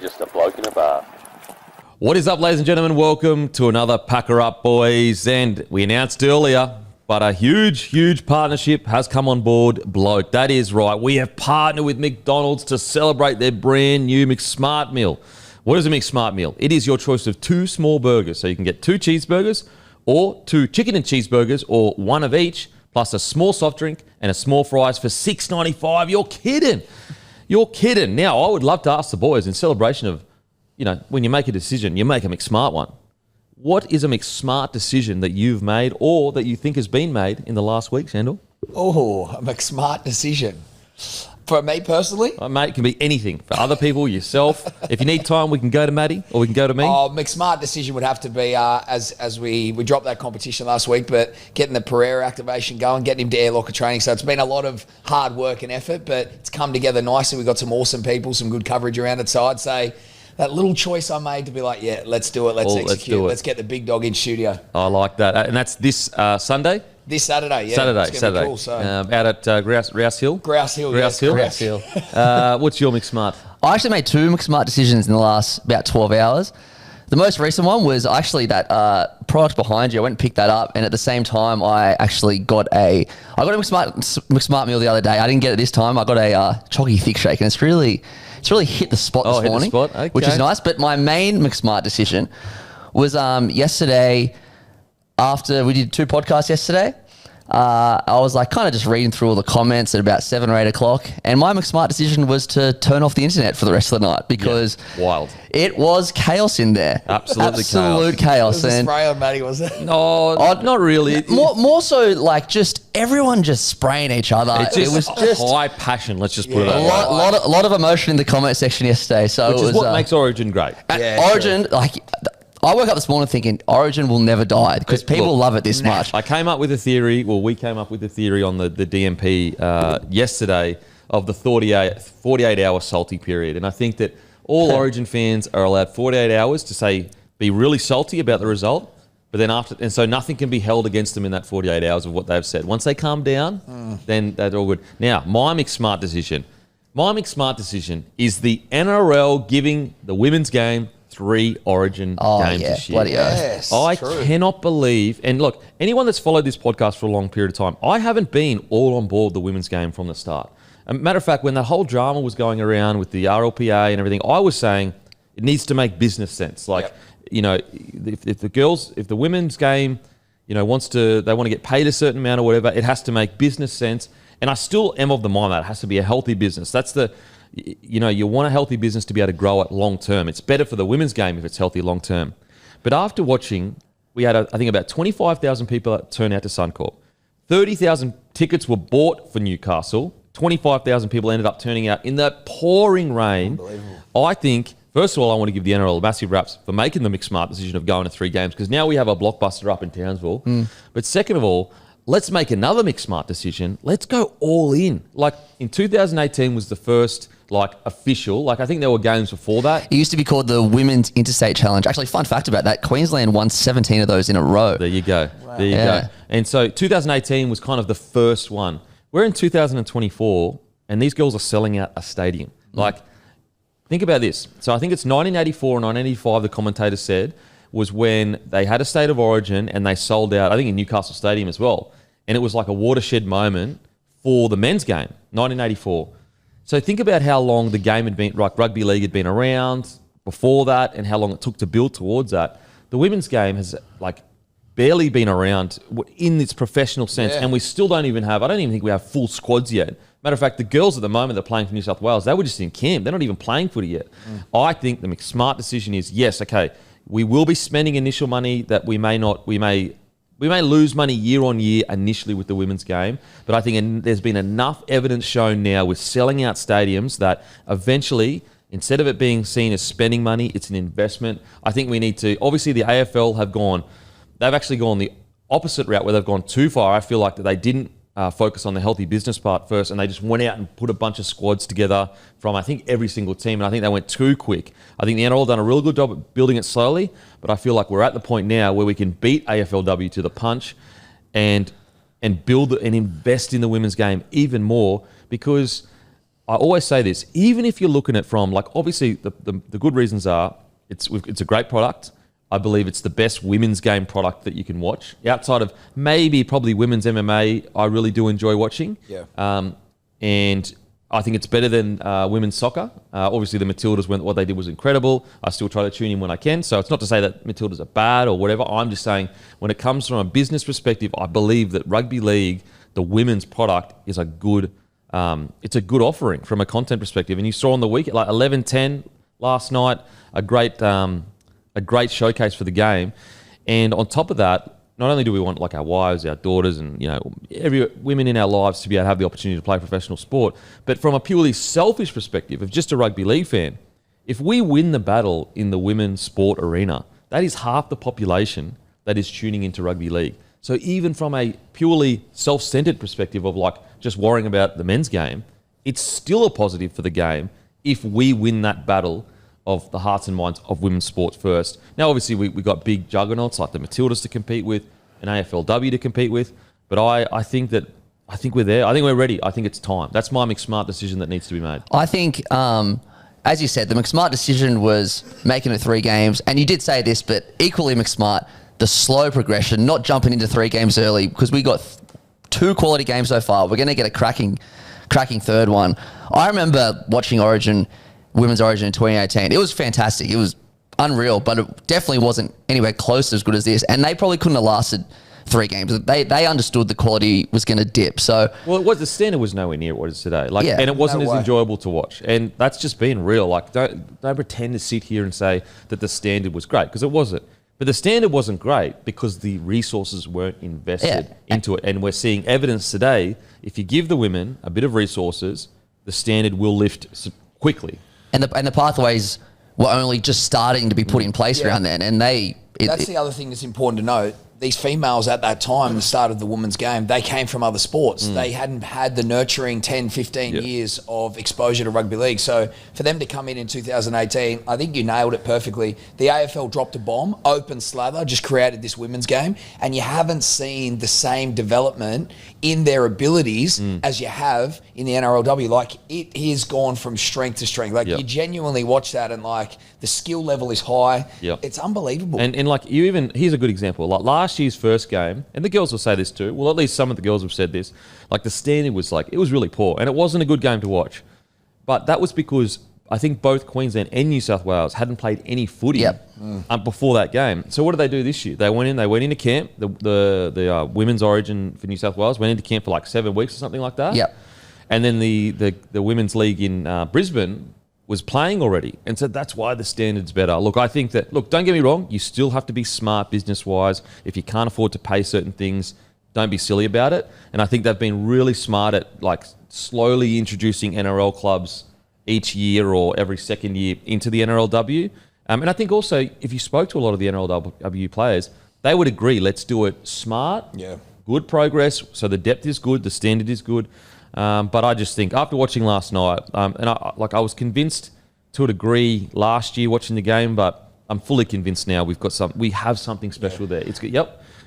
just a bloke in a bar. What is up, ladies and gentlemen? Welcome to another Packer Up, boys. And we announced earlier, but a huge partnership has come on board, bloke. That is right. We have partnered with McDonald's to celebrate their brand new McSmart meal. What is a McSmart meal? It is your choice of 2 small burgers. So you can get 2 cheeseburgers or 2 chicken and cheeseburgers or 1 of each, plus a small soft drink and a small fries for $6.95. You're kidding. You're kidding. Now, I would love to ask the boys in celebration of, you know, when you make a decision, you make a McSmart one. What is a McSmart decision that you've made or that you think has been made in the last week, Sandor? Oh, a McSmart decision. For me personally? Mate, it can be anything. For other people, yourself. If you need time, we can go to Matty or we can go to me. Oh, McSmart decision would have to be, as we dropped that competition last week, but getting the Pereira activation going, getting him to air locker training. So it's been a lot of hard work and effort, but it's come together nicely. We've got some awesome people, some good coverage around it. So I'd say that little choice I made to be like, yeah, let's do it. Let's execute. Let's get the big dog in studio. I like that. And that's this Sunday? This Saturday, yeah. Saturday. Cool, so. Out at Grouse Hill? Grouse Hill. What's your McSmart? I actually made 2 McSmart decisions in the last about 12 hours. The most recent one was actually that product behind you. I went and picked that up, and at the same time, I actually got a McSmart meal the other day. I didn't get it this time. I got a chalky thick shake, and it's really hit the spot this morning, Okay. Which is nice. But my main McSmart decision was yesterday. After we did 2 podcasts yesterday, I was like kind of just reading through all the comments at about 7 or 8 o'clock, and my McSmart decision was to turn off the internet for the rest of the night because wild. It was chaos in there. Absolute chaos. It was a spray on Matty, was it? No, not really. More so like just everyone just spraying each other. It was just high passion. Let's just put it a that way. lot of emotion in the comment section yesterday. So which is what makes Origin great. Origin, like. I woke up this morning thinking Origin will never die because people love it this much. I came up with a theory, we came up with a theory on the DMP yesterday of the 48-hour salty period. And I think that all Origin fans are allowed 48 hours to be really salty about the result. But then so nothing can be held against them in that 48 hours of what they've said. Once they calm down, then that's all good. Now, my McSmart decision is the NRL giving the women's game 3 Origin games this year. Yes, I cannot believe, and look, anyone that's followed this podcast for a long period of time, I haven't been all on board the women's game from the start. As a matter of fact, when the whole drama was going around with the RLPA and everything, I was saying it needs to make business sense. Like, you know, if the women's game, you know, they want to get paid a certain amount or whatever, it has to make business sense. And I still am of the mind that it has to be a healthy business. That's you want a healthy business to be able to grow it long term. It's better for the women's game if it's healthy long term. But after watching, we had, I think, about 25,000 people turn out to Suncorp. 30,000 tickets were bought for Newcastle. 25,000 people ended up turning out in the pouring rain. I think, first of all, I want to give the NRL a massive raps for making the McSmart decision of going to 3 games because now we have a blockbuster up in Townsville. But second of all, let's make another McSmart decision. Let's go all in. Like in 2018 was the first official. I think there were games before that. It used to be called the Women's Interstate Challenge. Actually, fun fact about that, Queensland won 17 of those in a row. There you go. Wow. There you go. And so 2018 was kind of the first one. We're in 2024 and these girls are selling out a stadium. Think about this. So I think it's 1984 or 1985, the commentator said, was when they had a State of Origin and they sold out, I think in Newcastle Stadium as well. And it was like a watershed moment for the men's game, 1984. So think about how long the game had been, like rugby league had been around before that and how long it took to build towards that. The women's game has barely been around in its professional sense. And we still don't even think we have full squads yet. Matter of fact, the girls at the moment that are playing for New South Wales, they were just in camp. They're not even playing footy yet. I think the McSmart decision is, yes, okay, we will be spending initial money that we may lose money year on year initially with the women's game, but I think there's been enough evidence shown now with selling out stadiums that eventually, instead of it being seen as spending money, it's an investment. I think we need to, obviously the AFL they've actually gone the opposite route where they've gone too far. I feel like that they didn't focus on the healthy business part first, and they just went out and put a bunch of squads together from, I think, every single team, and I think they went too quick. I think the NRL done a really good job at building it slowly, but I feel like we're at the point now where we can beat AFLW to the punch and build and invest in the women's game even more, because I always say this, even if you're looking at from, like, obviously the good reasons are it's a great product. I believe it's the best women's game product that you can watch. Outside of maybe probably women's MMA, I really do enjoy watching. Yeah. And I think it's better than women's soccer. Obviously, the Matildas, what they did was incredible. I still try to tune in when I can. So it's not to say that Matildas are bad or whatever. I'm just saying when it comes from a business perspective, I believe that rugby league, the women's product, is a good it's a good offering from a content perspective. And you saw on the week, like 11-10 last night, a great showcase for the game. And on top of that, not only do we want like our wives, our daughters, and every women in our lives to be able to have the opportunity to play professional sport, but from a purely selfish perspective of just a rugby league fan, if we win the battle in the women's sport arena, that is half the population that is tuning into rugby league. So even from a purely self-centered perspective of like just worrying about the men's game, it's still a positive for the game if we win that battle of the hearts and minds of women's sports first. Now, obviously, we got big juggernauts like the Matildas to compete with, an AFLW to compete with, but I think we're there. I think we're ready. I think it's time. That's my McSmart decision that needs to be made. I think, as you said, the McSmart decision was making it 3 games, and you did say this, but equally McSmart, the slow progression, not jumping into 3 games early, because we got 2 quality games so far. We're going to get a cracking third one. I remember watching Women's Origin in 2018. It was fantastic. It was unreal, but it definitely wasn't anywhere close to as good as this. And they probably couldn't have lasted 3 games. They understood the quality was going to dip. So, well, the standard was nowhere near what it is today. Like, and it wasn't as enjoyable to watch. And that's just being real. Like, don't pretend to sit here and say that the standard was great, because it wasn't. But the standard wasn't great because the resources weren't invested into it. And we're seeing evidence today. If you give the women a bit of resources, the standard will lift quickly. And the pathways were only just starting to be put in place around then. And that's the other thing that's important to note. These females at that time, the start of the women's game, they came from other sports. They hadn't had the nurturing 10, 15 years of exposure to rugby league. So for them to come in 2018, I think you nailed it perfectly. The AFL dropped a bomb, open slather, just created this women's game, and you haven't seen the same development in their abilities as you have in the NRLW. Like, it has gone from strength to strength. Like, you genuinely watch that and like the skill level is high. It's unbelievable. And like here's a good example. Like last year's first game, and the girls will say this too. Well, at least some of the girls have said this. Like, the standard was like, it was really poor, and it wasn't a good game to watch. But that was because I think both Queensland and New South Wales hadn't played any footy before that game. So what did they do this year? They went into camp. The Women's Origin for New South Wales went into camp for like 7 weeks or something like that. And then the Women's League in Brisbane was playing already. And so that's why the standard's better. Look, I think that, don't get me wrong, you still have to be smart business-wise. If you can't afford to pay certain things, don't be silly about it. And I think they've been really smart at like slowly introducing NRL clubs each year or every second year into the NRLW. And I think also, if you spoke to a lot of the NRLW players, they would agree, let's do it smart, good progress, so the depth is good, the standard is good. But I just think, after watching last night, and I was convinced to a degree last year watching the game, but I'm fully convinced now we have something special there. It's good.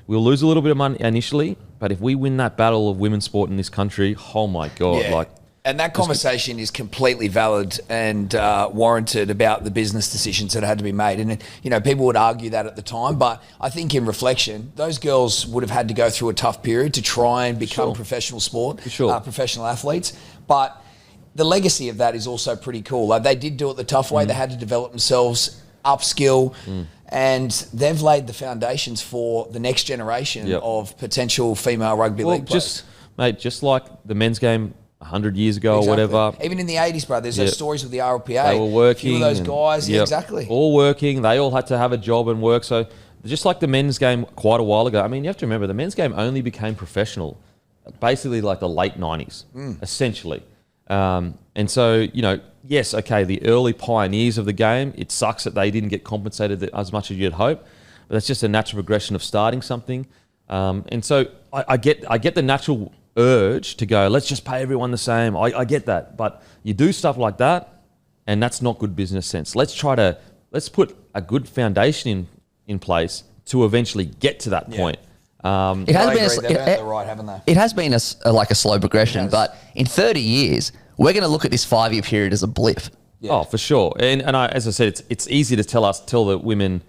We'll lose a little bit of money initially, but if we win that battle of women's sport in this country, oh my God, and that conversation is completely valid and warranted about the business decisions that had to be made. And, people would argue that at the time, but I think in reflection, those girls would have had to go through a tough period to try and become professional professional athletes. But the legacy of that is also pretty cool. Like, they did do it the tough way. They had to develop themselves, upskill, and they've laid the foundations for the next generation of potential female rugby league players. Just like the men's game 100 years ago or whatever. Even in the 80s, bro, there's those stories with the RLPA. They were working. A few of those guys, exactly. All working. They all had to have a job and work. So just like the men's game quite a while ago, I mean, you have to remember, the men's game only became professional basically like the late 90s, essentially. And so, yes, okay, the early pioneers of the game, it sucks that they didn't get compensated as much as you'd hope, but that's just a natural progression of starting something. And so I get the natural urge to go, let's just pay everyone the same. I get that. But you do stuff like that, and that's not good business sense. Let's put a good foundation in place to eventually get to that point. It has been a slow progression, but in 30 years, we're going to look at this 5-year period as a blip. Yeah. Oh, for sure. And as I said, it's easy to tell the women,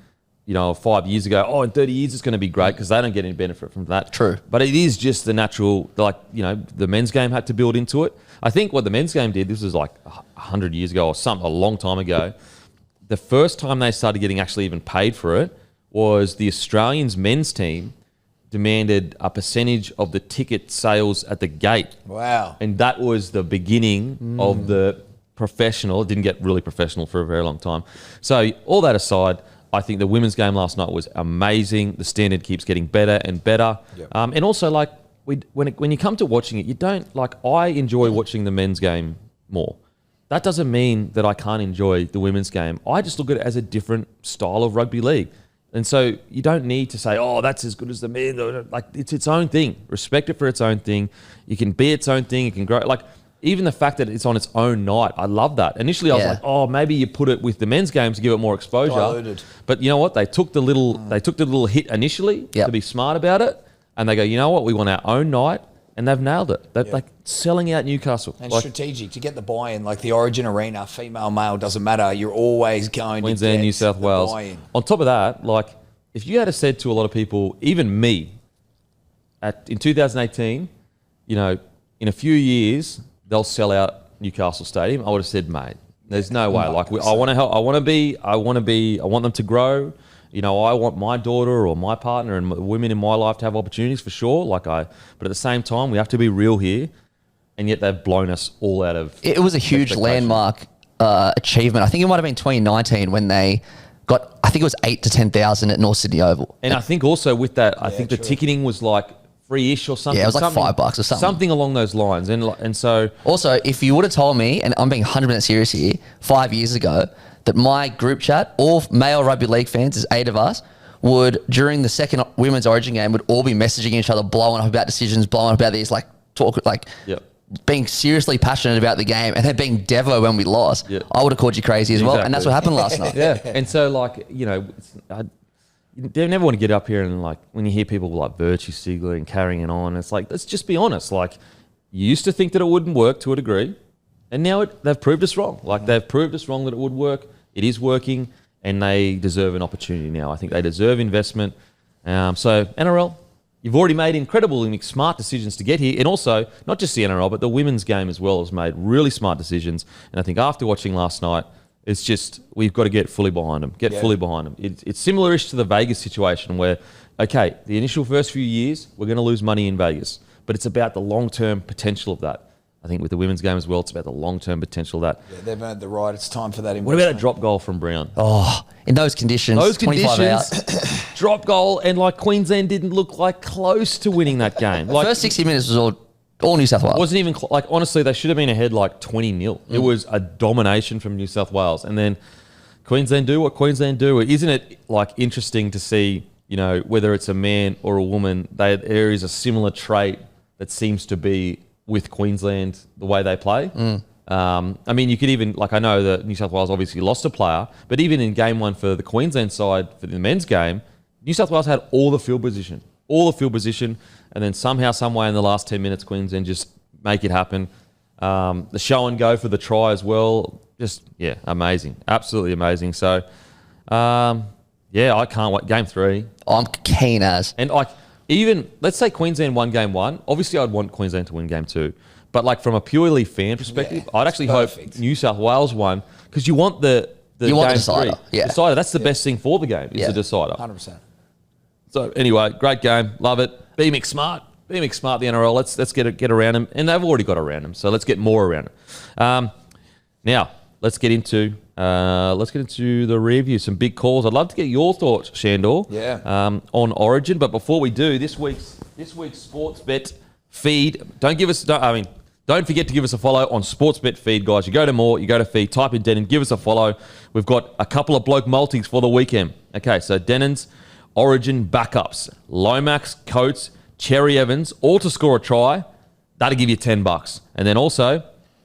5 years ago, in 30 years it's going to be great because they don't get any benefit from that. True. But it is just the natural, the men's game had to build into it. I think what the men's game did, this was like 100 years ago or a long time ago, the first time they started getting actually even paid for it was the Australians men's team demanded a percentage of the ticket sales at the gate. Wow. And that was the beginning of the professional. It didn't get really professional for a very long time. So all that aside, I think the women's game last night was amazing. The standard keeps getting better and better. Yep. And also, when you come to watching it, you don't, I enjoy watching the men's game more. That doesn't mean that I can't enjoy the women's game. I just look at it as a different style of rugby league. And so you don't need to say, that's as good as the men. It's its own thing. Respect it for its own thing. You can be its own thing. It can grow. Even the fact that it's on its own night, I love that. Initially, I was like, maybe you put it with the men's games to give it more exposure. Diluted. But you know what? They took the little hit initially to be smart about it, and they go, you know what? We want our own night, and they've nailed it. They're selling out Newcastle. And strategic to get the buy-in, like the Origin Arena, female, male, doesn't matter. You're always going Queensland, to get New South Wales. buy-in. On top of that, if you had said to a lot of people, even me, in 2018, in a few years they'll sell out Newcastle Stadium, I would have said, mate, there's no way. I want to help. I want them to grow. I want my daughter or my partner and women in my life to have opportunities for sure. But at the same time, we have to be real here. And yet they've blown us all out of. It was a huge landmark achievement. I think it might have been 2019 when they got, I think it was 8,000 to 10,000 at North Sydney Oval. And I think also with that, I think the ticketing was free-ish or something. Yeah, it was $5 or something. Something along those lines. And so... Also, if you would have told me, and I'm being 100% serious here, 5 years ago, that my group chat, all male rugby league fans, there's 8 of us, would, during the second Women's Origin game, would all be messaging each other, blowing up about decisions, blowing up about these, being seriously passionate about the game, and then being Devo when we lost, I would have called you crazy as well. And that's what happened last night. Yeah. And so, you never want to get up here and when you hear people virtue signaling and carrying it on, it's let's just be honest. You used to think that it wouldn't work to a degree, and now they've proved us wrong. They've proved us wrong that it would work. It is working, and they deserve an opportunity now. I think they deserve investment. So NRL, you've already made incredible and smart decisions to get here, and also not just the NRL, but the women's game as well has made really smart decisions. And I think after watching last night, it's just, we've got to get fully behind them. Fully behind them. It's similar-ish to the Vegas situation where, okay, the initial first few years, we're going to lose money in Vegas. But it's about the long-term potential of that. I think with the women's game as well, it's about the long-term potential of that. Yeah, they've earned the right. It's time for that investment. What about a drop goal from Brown? In those conditions, 25 out. Drop goal, and Queensland didn't look close to winning that game. The first 60 minutes was all New South Wales. Wasn't even honestly, they should have been ahead 20-0. It was a domination from New South Wales, and then Queensland do what Queensland do. Isn't it interesting to see? Whether it's a man or a woman, there is a similar trait that seems to be with Queensland the way they play. I mean, you could even I know that New South Wales obviously lost a player, but even in game 1 for the Queensland side for the men's game, New South Wales had all the field position. And then somehow, some way in the last 10 minutes, Queensland just make it happen. The show and go for the try as well. Just, amazing. Absolutely amazing. So, I can't wait. Game 3. I'm keen as. And even, let's say Queensland won game 1. Obviously, I'd want Queensland to win game 2. But from a purely fan perspective, I'd actually hope New South Wales won because you want the game decider. 3. Yeah. Decider. That's the best thing for the game is the decider. 100%. So anyway, great game. Love it. Be McSmart, the NRL. Let's get around them, and they've already got around them. So let's get more around them. Now let's get into the review. Some big calls. I'd love to get your thoughts, Sandor. Yeah. On Origin, but before we do, this week's Sportsbet feed. Don't forget to give us a follow on Sportsbet feed, guys. You go to more, you go to feed, type in Denon, give us a follow. We've got a couple of bloke multis for the weekend. Okay, so Denon's Origin backups, Lomax, Coates, Cherry Evans, all to score a try. That'll give you $10. And then also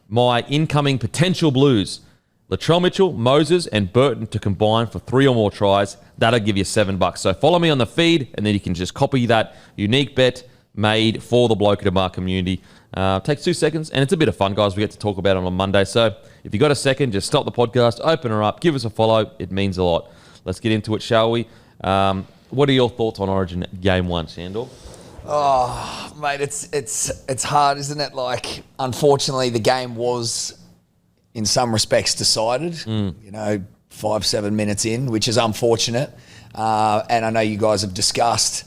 my incoming potential Blues, Latrell Mitchell, Moses, and Burton to combine for 3 or more tries. That'll give you $7. So follow me on the feed, and then you can just copy that unique bet made for the Bloke at a Bar community. Takes 2 seconds, and it's a bit of fun, guys. We get to talk about it on Monday. So if you got a second, just stop the podcast, open her up, give us a follow. It means a lot. Let's get into it, shall we? What are your thoughts on Origin Game 1, Sandor? Oh, mate, it's hard, isn't it? Like, unfortunately, the game was, in some respects, decided. 5-7 minutes in, which is unfortunate. And I know you guys have discussed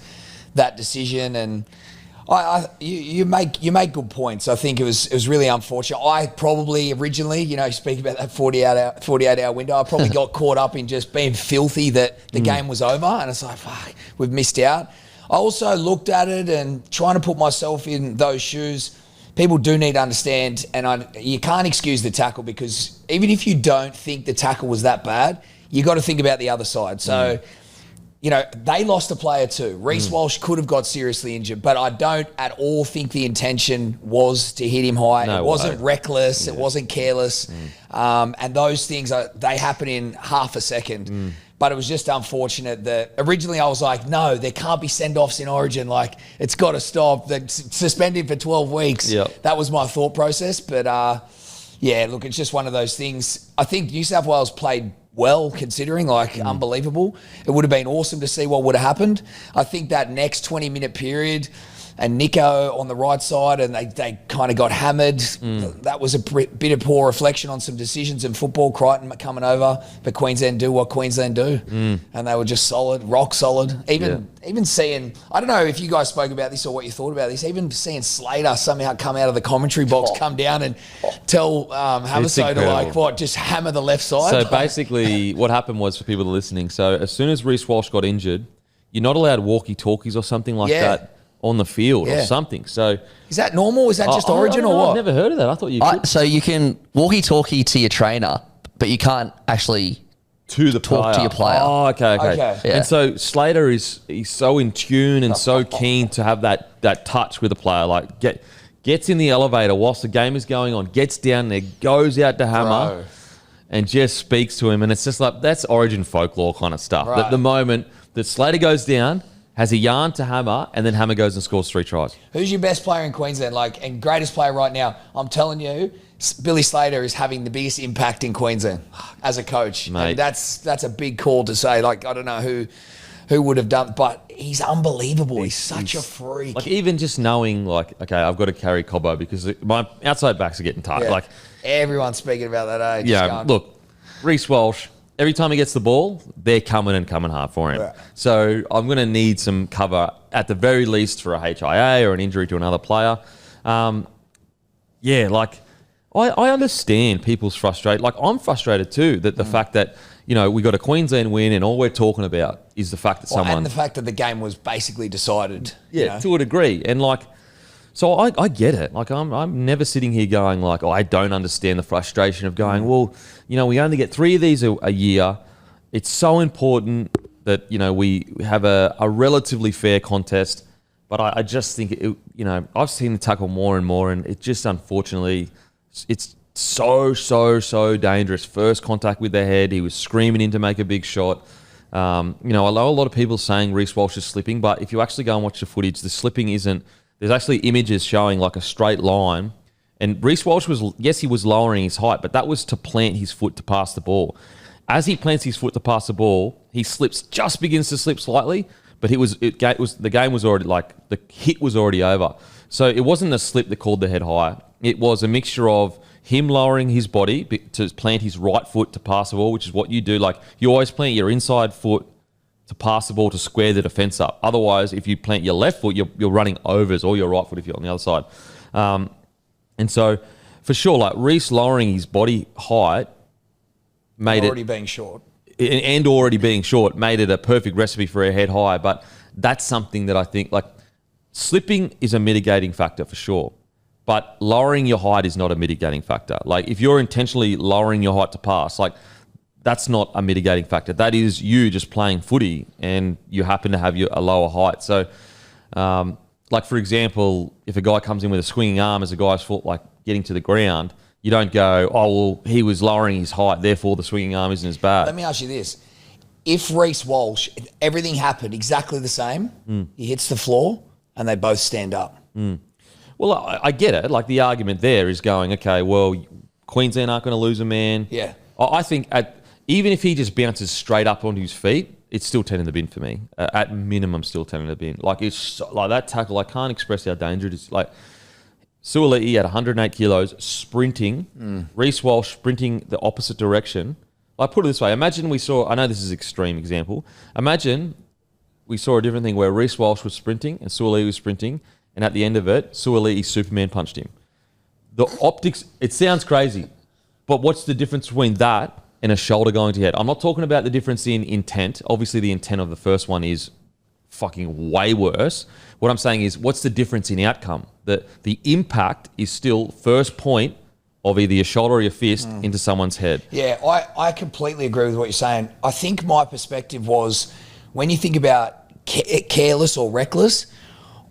that decision, and you make good points. I think it was really unfortunate. I probably originally, speak about that 48 hour window, I probably got caught up in just being filthy that the game was over, and it's like, fuck, we've missed out. I also looked at it and trying to put myself in those shoes. People do need to understand, and you can't excuse the tackle, because even if you don't think the tackle was that bad, you got to think about the other side. So, they lost a player too. Reece Walsh could have got seriously injured, but I don't at all think the intention was to hit him high. No it wasn't way. reckless. It wasn't careless. And those things, they happen in half a second. But it was just unfortunate that originally I was like, no, there can't be send-offs in Origin. Like, it's got to stop. Suspend him for 12 weeks. Yep. That was my thought process. But, look, it's just one of those things. I think New South Wales played well, considering, unbelievable. It would have been awesome to see what would have happened. I think that next 20-minute period, and Nico on the right side, and they kind of got hammered. That was a bit of poor reflection on some decisions in football. Crichton coming over, but Queensland do what Queensland do. And they were just solid, rock solid. Even seeing, I don't know if you guys spoke about this or what you thought about this, even seeing Slater somehow come out of the commentary box, come down and tell Hamaso to just hammer the left side. So basically what happened was, for people listening, so as soon as Reece Walsh got injured, you're not allowed walkie-talkies or something like that on the field or something. So is that normal? Is that just Origin or what? I've never heard of that. I thought you could. So you can walkie-talkie to your trainer, but you can't actually talk to your player. Oh, okay. Yeah. And so Slater he's so in tune and so keen to have that touch with the player. Like gets in the elevator whilst the game is going on, gets down there, goes out to Hammer, and just speaks to him. And it's just like, that's Origin folklore kind of stuff. Right. The moment that Slater goes down, has a yarn to Hammer, and then Hammer goes and scores 3 tries. Who's your best player in Queensland, and greatest player right now? I'm telling you, Billy Slater is having the biggest impact in Queensland as a coach. Mate. And that's a big call to say. I don't know who would have done, but he's unbelievable. He's such a freak. Like, even just knowing, okay, I've got to carry Cobbo because my outside backs are getting tight. Yeah. Like, everyone's speaking about that age. Look, Reece Walsh, every time he gets the ball, they're coming hard for him. Right. So I'm going to need some cover at the very least for a HIA or an injury to another player. I understand people's frustration. I'm frustrated too that the fact that, we got a Queensland win and all we're talking about is the fact that and the fact that the game was basically decided. To a degree. And so I get it. I'm never sitting here going I don't understand the frustration of going, we only get 3 of these a year. It's so important that, we have a relatively fair contest. But I just think, I've seen the tackle more and more, and it just, unfortunately, it's so dangerous. First contact with their head, he was screaming in to make a big shot. I know a lot of people saying Reece Walsh is slipping, but if you actually go and watch the footage, the slipping isn't. There's actually images showing a straight line. And Reece Walsh he was lowering his height, but that was to plant his foot to pass the ball. As he plants his foot to pass the ball, he begins to slip slightly, but the game was already, the hit was already over. So it wasn't a slip that called the head high. It was a mixture of him lowering his body to plant his right foot to pass the ball, which is what you do. You always plant your inside foot to pass the ball to square the defence up. Otherwise, if you plant your left foot, you're running overs, or your right foot if you're on the other side. And so, for sure, Reece lowering his body height made already being short. And already being short made it a perfect recipe for a head high. But that's something that I think, slipping is a mitigating factor for sure. But lowering your height is not a mitigating factor. If you're intentionally lowering your height to pass, that's not a mitigating factor. That is you just playing footy and you happen to have a lower height. So, for example, if a guy comes in with a swinging arm as a guy's foot, getting to the ground, you don't go, he was lowering his height, therefore the swinging arm isn't as bad. Let me ask you this. If Reece Walsh, everything happened exactly the same, he hits the floor, and they both stand up. Well, I get it. Like the argument there is going, okay, well, Queensland aren't going to lose a man. Yeah. I think even if he just bounces straight up onto his feet, it's still 10 in the bin for me. At minimum, still 10 in the bin. Like it's like that tackle. I can't express how dangerous it is. Like Suaalii at 108 kilos sprinting, Reece Walsh sprinting the opposite direction. I put it this way. Imagine we saw, I know this is an extreme example. Imagine we saw a different thing where Reece Walsh was sprinting and Suaalii was sprinting, and at the end of it, Suaalii Superman punched him. The optics, it sounds crazy, but what's the difference between that and a shoulder going to head? I'm not talking about the difference in intent. Obviously, the intent of the first one is fucking way worse. What I'm saying is, what's the difference in outcome? The impact is still first point of either your shoulder or your fist into someone's head. Yeah, I completely agree with what you're saying. I think my perspective was, when you think about careless or reckless,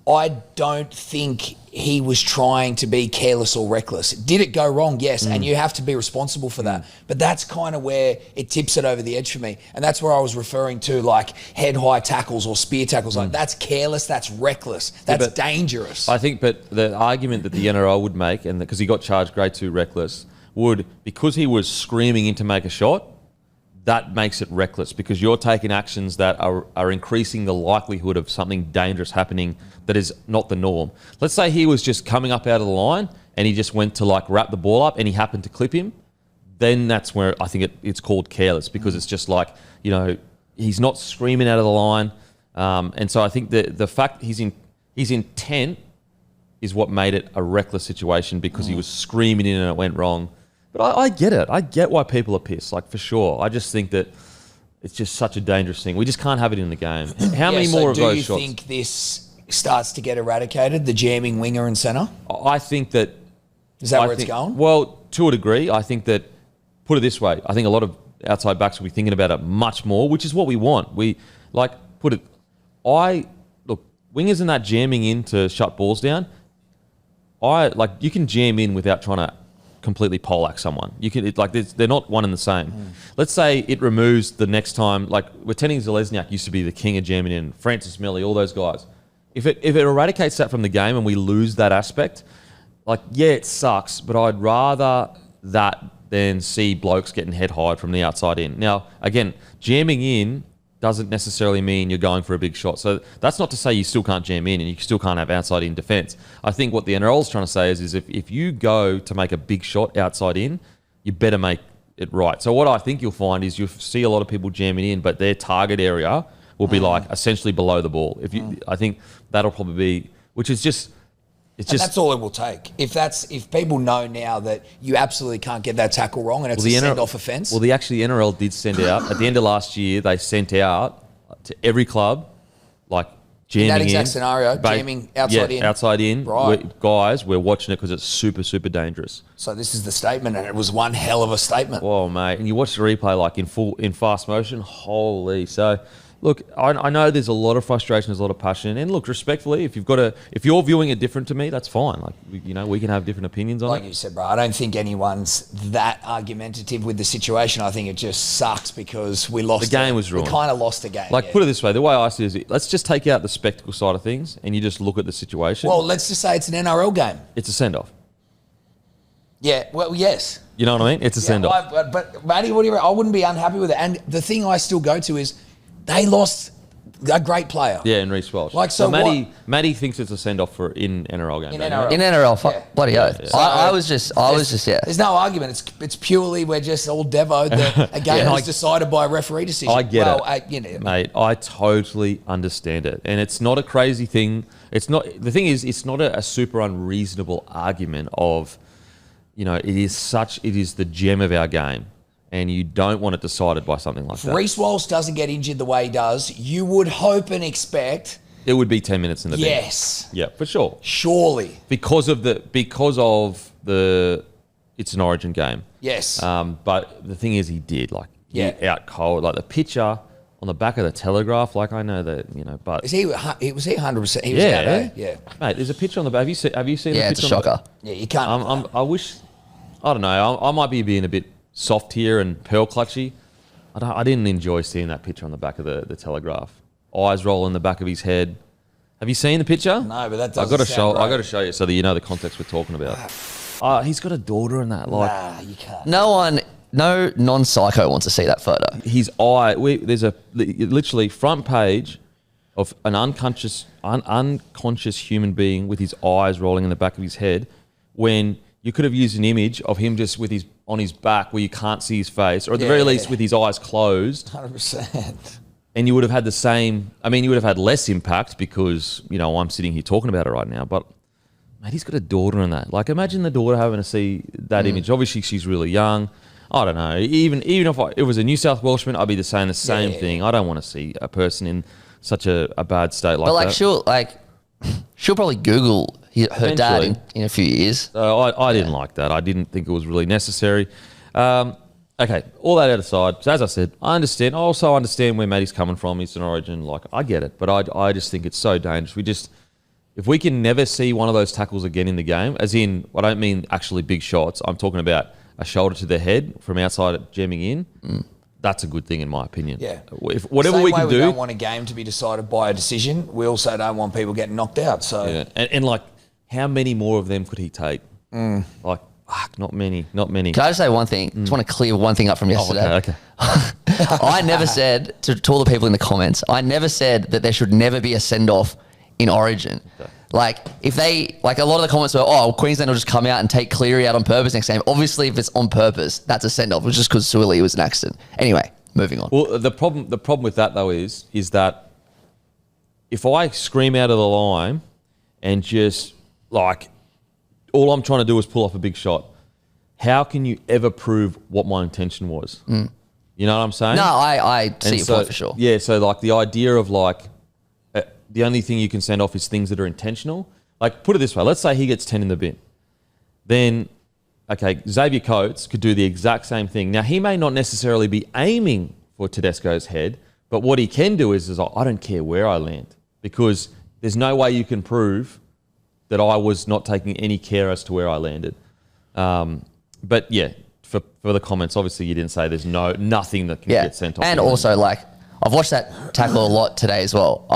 I don't think he was trying to be careless or reckless. Did it go wrong? Yes, and you have to be responsible for that. But that's kind of where it tips it over the edge for me. And that's where I was referring to, like head-high tackles or spear tackles. Like that's careless, that's reckless, that's dangerous. I think, but the argument that the NRL would make, and because he got charged grade 2 reckless, would, because he was screaming in to make a shot, that makes it reckless because you're taking actions that are increasing the likelihood of something dangerous happening that is not the norm. Let's say he was just coming up out of the line and he just went to like wrap the ball up and he happened to clip him, then that's where I think it's called careless because it's just like, you know, he's not screaming out of the line. And so I think the fact his intent is what made it a reckless situation because he was screaming in and it went wrong. But I get it. I get why people are pissed, like for sure. I just think that it's just such a dangerous thing. We just can't have it in the game. How many more of those shots? Do you think this starts to get eradicated, the jamming winger and centre? I think that... Is that where it's going? Well, to a degree. I think that, put it this way, I think a lot of outside backs will be thinking about it much more, which is what we want. Look, wingers in that jamming in to shut balls down, you can jam in without trying to completely poleaxe someone. They're not one and the same. Let's say it removes the next time, like Watene Zelezniak used to be the king of jamming in, Francis Melly, all those guys. If it eradicates that from the game and we lose that aspect, it sucks, but I'd rather that than see blokes getting head high from the outside in. Now, again, jamming in doesn't necessarily mean you're going for a big shot. So that's not to say you still can't jam in and you still can't have outside in defence. I think what the NRL is trying to say is if you go to make a big shot outside in, you better make it right. So what I think you'll find is you'll see a lot of people jamming in, but their target area will be like essentially below the ball. I think that'll probably be, which is just... that's all it will take. If people know now that you absolutely can't get that tackle wrong and it's a send-off offence. Well, the NRL did send out, at the end of last year, they sent out to every club, like jamming in. In that exact scenario, jamming outside in. outside in. Right. Guys, we're watching it because it's super, super dangerous. So this is the statement, and it was one hell of a statement. Whoa, mate. And you watch the replay like in fast motion. Holy. So... Look, I know there's a lot of frustration, there's a lot of passion, and look, respectfully, if you're viewing it different to me, that's fine. We can have different opinions on it. Like you said, bro, I don't think anyone's that argumentative with the situation. I think it just sucks because we lost. The game was ruined. We kind of lost the game. Put it this way: the way I see it is, let's just take out the spectacle side of things, and you just look at the situation. Well, let's just say it's an NRL game. It's a send-off. Yeah. Well, yes. You know what I mean? It's a send-off. But Matty, what do you? I wouldn't be unhappy with it. And the thing I still go to is, they lost a great player. Yeah, in Reece Walsh. Matty thinks it's a send-off for in NRL game. In NRL. In NRL, bloody oath. Yeah. So I was just, There's no argument. It's purely we're just all devoed that a game was decided by a referee decision. I get it. Mate, I totally understand it. And it's not a crazy thing. It's not. The thing is, it's not a super unreasonable argument of, it is the gem of our game. And you don't want it decided by something like that. If Reece Walsh doesn't get injured the way he does, you would hope and expect... It would be 10 minutes in the bench. Yes. Yeah, for sure. Surely. Because of the it's an Origin game. Yes. But the thing is, he did. Out cold. Like the picture on the back of the Telegraph, I know that, but... Was he 100%? He was yeah. out, eh? Yeah. Mate, there's a picture on the back. Have you seen the picture? Yeah, it's a shocker. Yeah, you can't... I wish... I don't know. I might be being a bit... soft here and pearl clutchy. I didn't enjoy seeing that picture on the back of the Telegraph. Eyes roll in the back of his head. Have you seen the picture? No, but that I doesn't sound got to right. show you so that you know the context we're talking about. He's got a daughter in that. Like, Nah, you can't. No non-psycho wants to see that photo. his eye. There's a literally front page of an unconscious human being with his eyes rolling in the back of his head. When you could have used an image of him just with his on his back where you can't see his face, or at the very least with his eyes closed. 100%. And you would have had the same. I mean, you would have had less impact because I'm sitting here talking about it right now. But mate, he's got a daughter in that. Like, imagine the daughter having to see that image. Obviously, she's really young. I don't know. Even if it was a New South Welshman, I'd be saying the same thing. I don't want to see a person in such a bad state like that. But she'll probably Google her dad in a few years. I didn't like that. I didn't think it was really necessary. Okay, all that aside, so as I said, I understand. I also understand where Matty's coming from, Eastern Origin. Like, I get it, but I just think it's so dangerous. If we can never see one of those tackles again in the game, as in, I don't mean actually big shots. I'm talking about a shoulder to the head from outside jamming in. That's a good thing in my opinion. Yeah. If whatever we can do. We don't want a game to be decided by a decision. We also don't want people getting knocked out. So yeah. And like, how many more of them could he take? Like, fuck, not many. Can I just say one thing? Just want to clear one thing up from yesterday. Okay. I never said, to all the people in the comments, I never said that there should never be a send-off in Origin. Okay. Like, if they, like a lot of the comments were, Queensland will just come out and take Cleary out on purpose next game. Obviously, if it's on purpose, that's a send-off. It was just because Suoli was an accident. Anyway, moving on. Well, the problem with that, though, is that if I scream out of the line and just, like, all I'm trying to do is pull off a big shot, how can you ever prove what my intention was? You know what I'm saying? No, I see your point for sure. Yeah, so, like, the idea of, like, the only thing you can send off is things that are intentional. Like, put it this way. Let's say he gets 10 in the bin. Then, okay, Xavier Coates could do the exact same thing. Now, he may not necessarily be aiming for Tedesco's head, but what he can do is I don't care where I land, because there's no way you can prove that I was not taking any care as to where I landed. But, yeah, for the comments, obviously you didn't say there's nothing that can get sent off. And also, like, I've watched that tackle a lot today as well.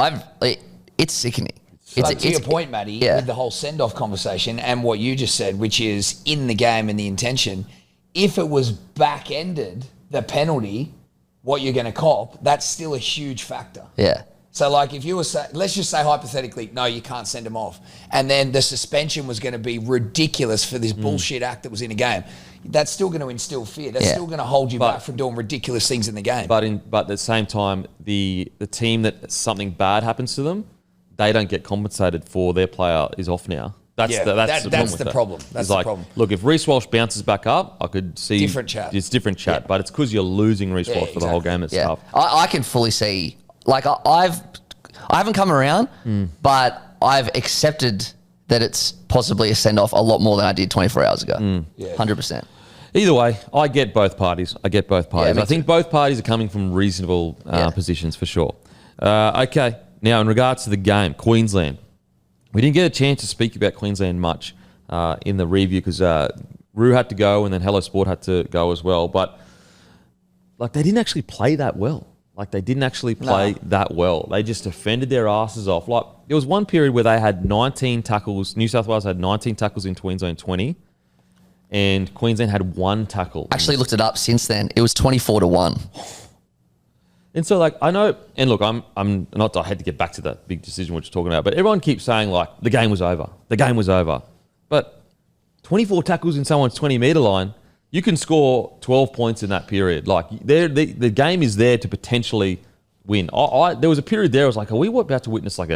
It's sickening. To your point, Matty, with the whole send-off conversation and what you just said, which is in the game and the intention, if it was back-ended, the penalty, what you're going to cop, that's still a huge factor. Yeah. So, like, if you were let's just say hypothetically, no, you can't send him off, and then the suspension was going to be ridiculous for this bullshit act that was in a game, that's still going to instill fear. That's still going to hold you back from doing ridiculous things in the game. But at the same time, the team that something bad happens to them, they don't get compensated for their player is off now. That's the problem. That's the problem. Look, if Reece Walsh bounces back up, I could see different chat. It's different chat, but it's because you're losing Reece Walsh for the whole game. It's tough. I can fully see. Like, I haven't come around, but I've accepted that it's possibly a send-off a lot more than I did 24 hours ago. 100%. Either way, I get both parties. Yeah, I think both parties are coming from reasonable positions for sure. Okay, now in regards to the game, Queensland. We didn't get a chance to speak about Queensland much in the review because Rue had to go and then Hello Sport had to go as well. But, like, they didn't actually play that well. They just defended their asses off. Like, there was one period where they had 19 tackles. New South Wales had 19 tackles in Queensland 20. And Queensland had 1 tackle. Actually looked it up since then. It was 24-1. And so, like, I know, and look, I'm not, I had to get back to that big decision which you're talking about, but everyone keeps saying, like, the game was over. The game was over. But 24 tackles in someone's 20-metre line, you can score 12 points in that period. Like, the game is there to potentially win. There was a period there, I was like, are we about to witness, like,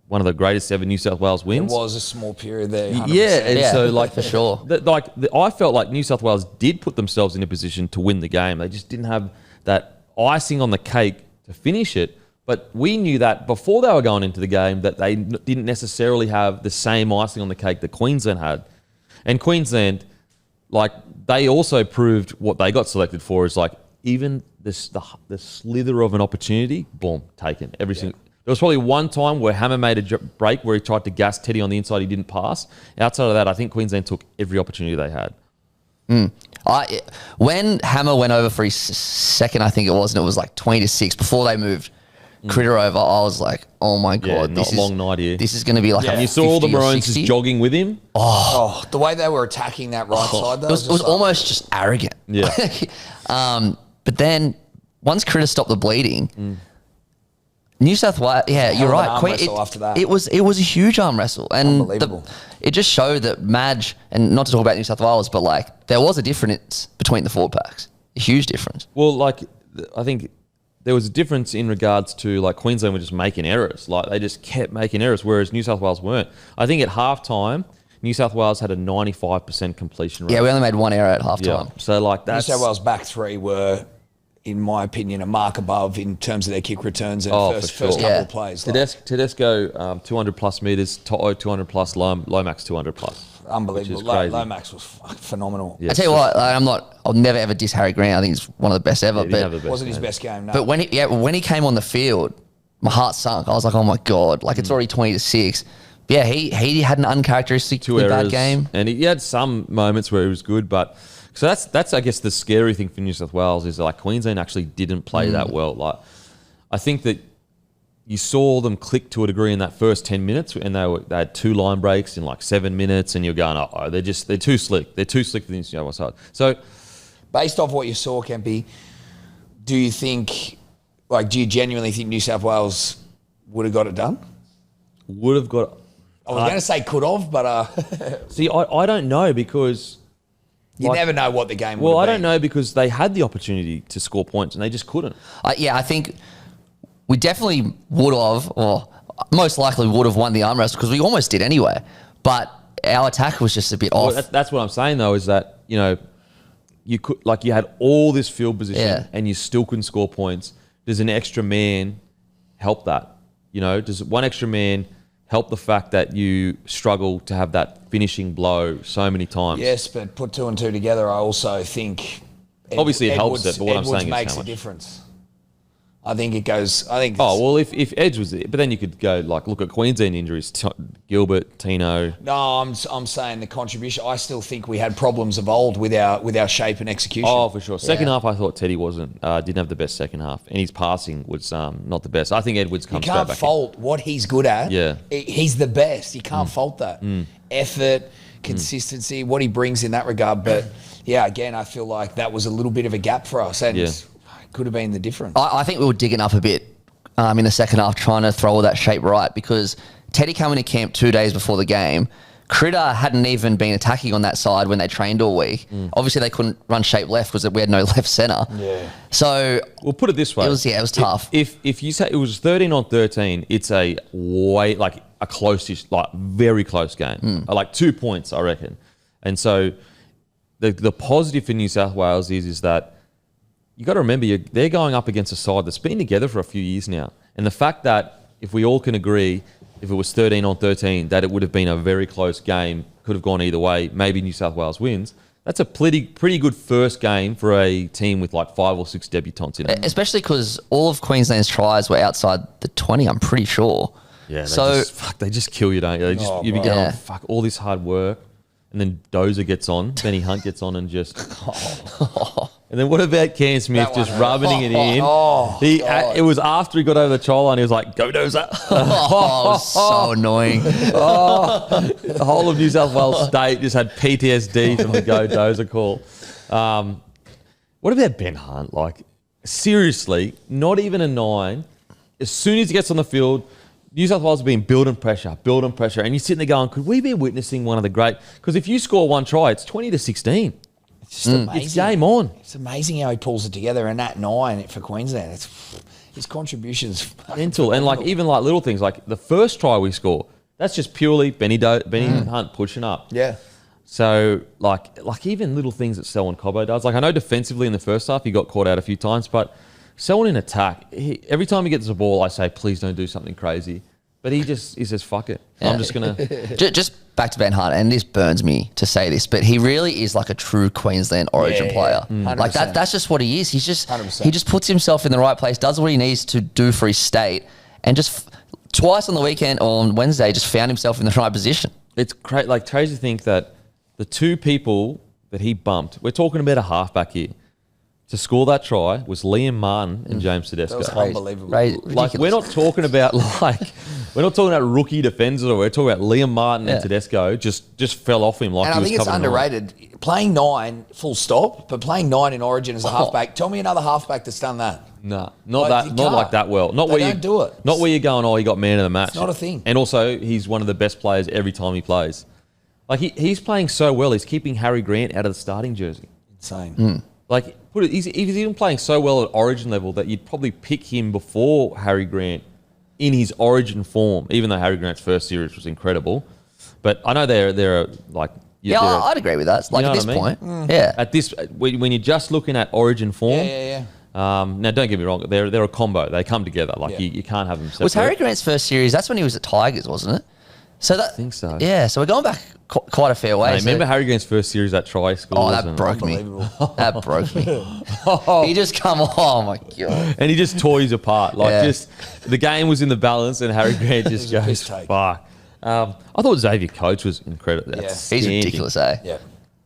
one of the greatest ever New South Wales wins? It was a small period there, 100%. Yeah, and so, like, for sure. I felt like New South Wales did put themselves in a position to win the game. They just didn't have that icing on the cake to finish it. But we knew that before they were going into the game that they didn't necessarily have the same icing on the cake that Queensland had. And Queensland, like, they also proved what they got selected for is, like, even the slither of an opportunity, boom, taken. There was probably one time where Hammer made a break where he tried to gas Teddy on the inside. He didn't pass. Outside of that, I think Queensland took every opportunity they had. When Hammer went over for his second, I think it was, and it was like 20-6 before they moved Critter over, I was like, oh my God. Not a long night here. This is going to be like a And you saw all the 50 or Maroons 60. just jogging with him. Oh, the way they were attacking that right side, though. It was almost just arrogant. Yeah. But then once Critter stopped the bleeding, New South Wales, yeah, you're of an right. arm wrestle after that. It was a huge arm wrestle, and Unbelievable. it just showed that Madge, and not to talk about New South Wales, but like there was a difference between the forward packs, a huge difference. Well, like, I think there was a difference in regards to, like, Queensland were just making errors. Like, they just kept making errors, whereas New South Wales weren't. I think at halftime, New South Wales had a 95% completion rate. Yeah, we only made one error at halftime. Yeah. So, like, New that's... South Wales back three were, in my opinion, a mark above in terms of their kick returns and first couple of plays. Tedesco, 200-plus metres, Toto 200-plus, Lomax 200-plus. Unbelievable. Lomax was phenomenal. Yeah, I tell you what, I'll never ever diss Harry Grant. I think he's one of the best ever. he didn't have the best Wasn't his game. best game, no. But when he came on the field, my heart sunk. I was like, oh my God, like it's already 20-6. But yeah, he had an uncharacteristically bad game. And he had some moments where he was good, but so that's I guess the scary thing for New South Wales is like Queensland actually didn't play that well. Like, I think that you saw them click to a degree in that first 10 minutes, and they had 2 line breaks in like 7 minutes, and you're going, oh, they're too slick. They're too slick for the New South Wales side. So, based off what you saw, Kempy, do you genuinely think New South Wales would have got it done? would have got... I was going to say could have, but... See, I don't know because... You never know what the game would Well, have I been. don't know because they had the opportunity to score points and they just couldn't. Yeah, I think we definitely would have, or most likely would have won the arm wrestle because we almost did anyway. But our attack was just a bit off. Well, that's what I'm saying though, is that, you know, you could, like, you had all this field position and you still couldn't score points. Does an extra man help that? You know, does one extra man help the fact that you struggle to have that finishing blow so many times? Yes, but put 2 and 2 together, I also think... Obviously it helps it, but what I'm saying is makes how a much. difference. I think it goes... Oh, well, if Edge was there, but then you could go, like, look at Queensland injuries, Gilbert, Tino. No, I'm saying the contribution. I still think we had problems of old with our shape and execution. Oh, for sure. Second half, I thought Teddy didn't have the best second half, and his passing was not the best. I think Edwards comes straight back. You can't fault what he's good at. Yeah. He's the best. You can't fault that. Effort, consistency, what he brings in that regard. But, yeah, again, I feel like that was a little bit of a gap for us, and it could have been the difference. I think we were digging up a bit in the second half, trying to throw all that shape right, because Teddy coming to camp 2 days before the game, Critter hadn't even been attacking on that side when they trained all week. Obviously, they couldn't run shape left because we had no left centre. Yeah. So We'll put it this way. it was tough. If you say it was 13-13, it's a close-ish, like very close game. Like 2 points, I reckon. And so the positive for New South Wales is that you got to remember they're going up against a side that's been together for a few years now. And the fact that if we all can agree, if it was 13-13, that it would have been a very close game, could have gone either way, maybe New South Wales wins. That's a pretty good first game for a team with like 5 or 6 debutants in it. Especially because all of Queensland's tries were outside the 20, I'm pretty sure. Yeah, So they just kill you, don't you? You'd be going, fuck, all this hard work. And then Dozer gets on, Benny Hunt gets on and just... And then what about Cam Smith just rubbing it in? It was after he got over the try line, he was like, go Dozer. Oh, it was so annoying. The whole of New South Wales State just had PTSD from the go Dozer call. What about Ben Hunt? Like, seriously, not even a 9. As soon as he gets on the field, New South Wales have been building pressure. And you're sitting there going, could we be witnessing one of the great... Because if you score one try, it's 20-16. It's just amazing. It's game on. It's amazing how he pulls it together, and that 9 for Queensland, his contributions Mental. And like even like little things, like the first try we score, that's just purely Benny Hunt pushing up. Yeah. So like even little things that Selwyn Cobbo does. Like I know defensively in the first half he got caught out a few times, but Selwyn in attack, every time he gets the ball, I say, please don't do something crazy. But he says, fuck it. Yeah. I'm just going to... Just back to Ben Hunt, and this burns me to say this, but he really is like a true Queensland origin player. 100%. Like that's just what he is. He just 100%. puts himself in the right place, does what he needs to do for his state, and just twice on the weekend or on Wednesday just found himself in the right position. It's crazy to think that the 2 people that he bumped, we're talking about a halfback here, to score that try was Liam Martin and James That was Tedesco. unbelievable. Like we're not talking about rookie defenders. We're talking about Liam Martin and Tedesco just fell off him like And he I was think it's covered in ice. underrated. Playing 9, full stop, but playing 9 in Origin as a halfback. Tell me another halfback that's done that. No, Like, you not can't. like that well. Not They where don't you do it. Not where you're going. Oh, he got man of the match. It's not a thing. And also, he's one of the best players every time he plays. Like he's playing so well. He's keeping Harry Grant out of the starting jersey. Insane. Like he's even playing so well at Origin level that you'd probably pick him before Harry Grant in his Origin form. Even though Harry Grant's first series was incredible, but I know they're like I'd agree with that. Like You know at this what I mean? point, yeah. at this when you're just looking at Origin form. Yeah. Now, don't get me wrong. They're a combo. They come together. Like Yeah. you can't have them separate. Was Harry Grant's first series? That's when he was at Tigers, wasn't it? So that I think so. Yeah, so we're going back quite a fair way. Hey, So- remember Harry Grant's first series at Tri School? Oh, that broke me. Unbelievable. That broke me. He just come on. Oh my god. And he just tore his apart. Like Yeah. just the game was in the balance, and Harry Grant just It was a piss goes take. fuck. I thought Xavier Coates was incredible. Yeah. He's ridiculous, eh? Yeah.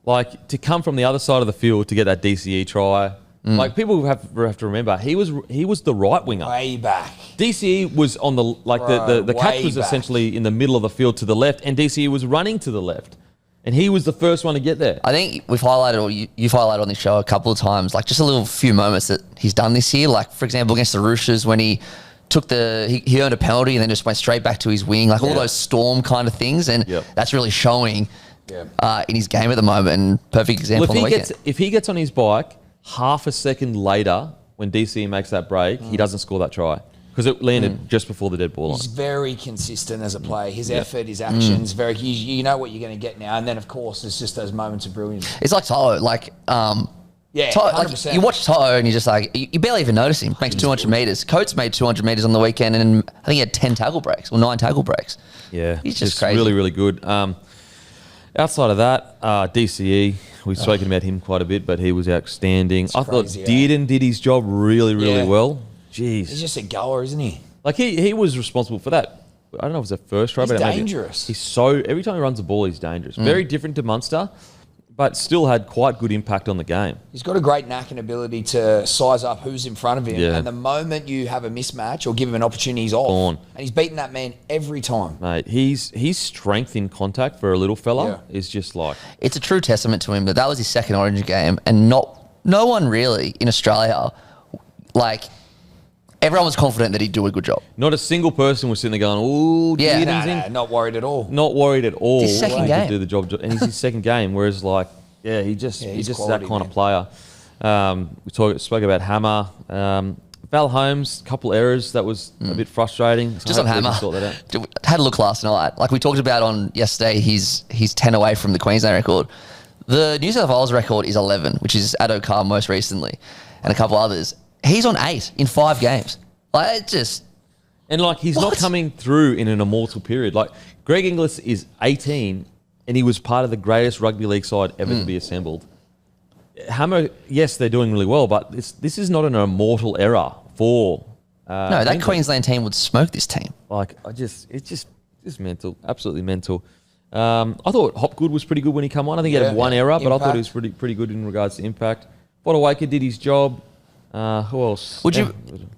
Like to come from the other side of the field to get that DCE try. Like people have to remember, he was the right winger. Way back. DCE was on the the catch way was back. essentially in the middle of the field to the left, and DCE was running to the left, and he was the first one to get there. I think we've highlighted, or you've highlighted on this show a couple of times, like just a little few moments that he's done this year. Like for example, against the Roosters when he took he earned a penalty and then just went straight back to his wing, like all those Storm kind of things, and Yep. that's really showing Yeah. in his game at the moment. And perfect example Well, on the weekend. if he gets on his bike half a second later when DCE makes that break, he doesn't score that try because it landed just before the dead ball line. He's very consistent as a player. His effort, his actions, very. You know what you're going to get now, and then of course it's just those moments of brilliance. It's like Toto, like Yeah, Toto, like 100%. you watch Toto and you're just like you barely even notice him. Makes 200 meters. Coates made 200 meters on the weekend, and I think he had 10 tackle breaks or 9 tackle breaks. Yeah, He's just crazy. really, really good. Outside of that, DCE, we've spoken about him quite a bit, but he was outstanding. I thought crazy, Dearden did his job really, really Yeah. well. Jeez. He's just a goer, isn't he? Like he was responsible for that. I don't know if it was the first try, He's but maybe- dangerous. He's so every time he runs the ball, he's dangerous. Very different to Munster, but still had quite good impact on the game. He's got a great knack and ability to size up who's in front of him. Yeah. And the moment you have a mismatch or give him an opportunity, he's off. Gone. And he's beaten that man every time. Mate, his strength in contact for a little fella is just like It's a true testament to him that was his second Orange game, and no one really in Australia, like everyone was confident that he'd do a good job. not a single person was sitting there going, "Ooh, Yeah. Dearden's in." No, not worried at all. Not worried at all. It's his second He game. could do the job, and it's his second game. Whereas, like, he's he's just quality, that kind man. of player. We spoke about Hammer, Val Holmes, couple errors that was a bit frustrating. So Just on hopefully we Hammer, can sort that out. had a look last night. Like we talked about on yesterday, he's 10 away from the Queensland record. The New South Wales record is 11, which is Addo-Carr most recently, and a couple others. He's on 8 in 5 games. Like it just. And like he's not What? coming through in an immortal period. Like Greg Inglis is 18, and he was part of the greatest rugby league side ever to be assembled. Hammer, yes, they're doing really well, but this is not an immortal era for. No, that England. Queensland team would smoke this team. Like it's just mental, absolutely mental. I thought Hopgood was pretty good when he came on. I think he had one error, but I thought he was pretty good in regards to impact. Bodawaker did his job. Who else? Would you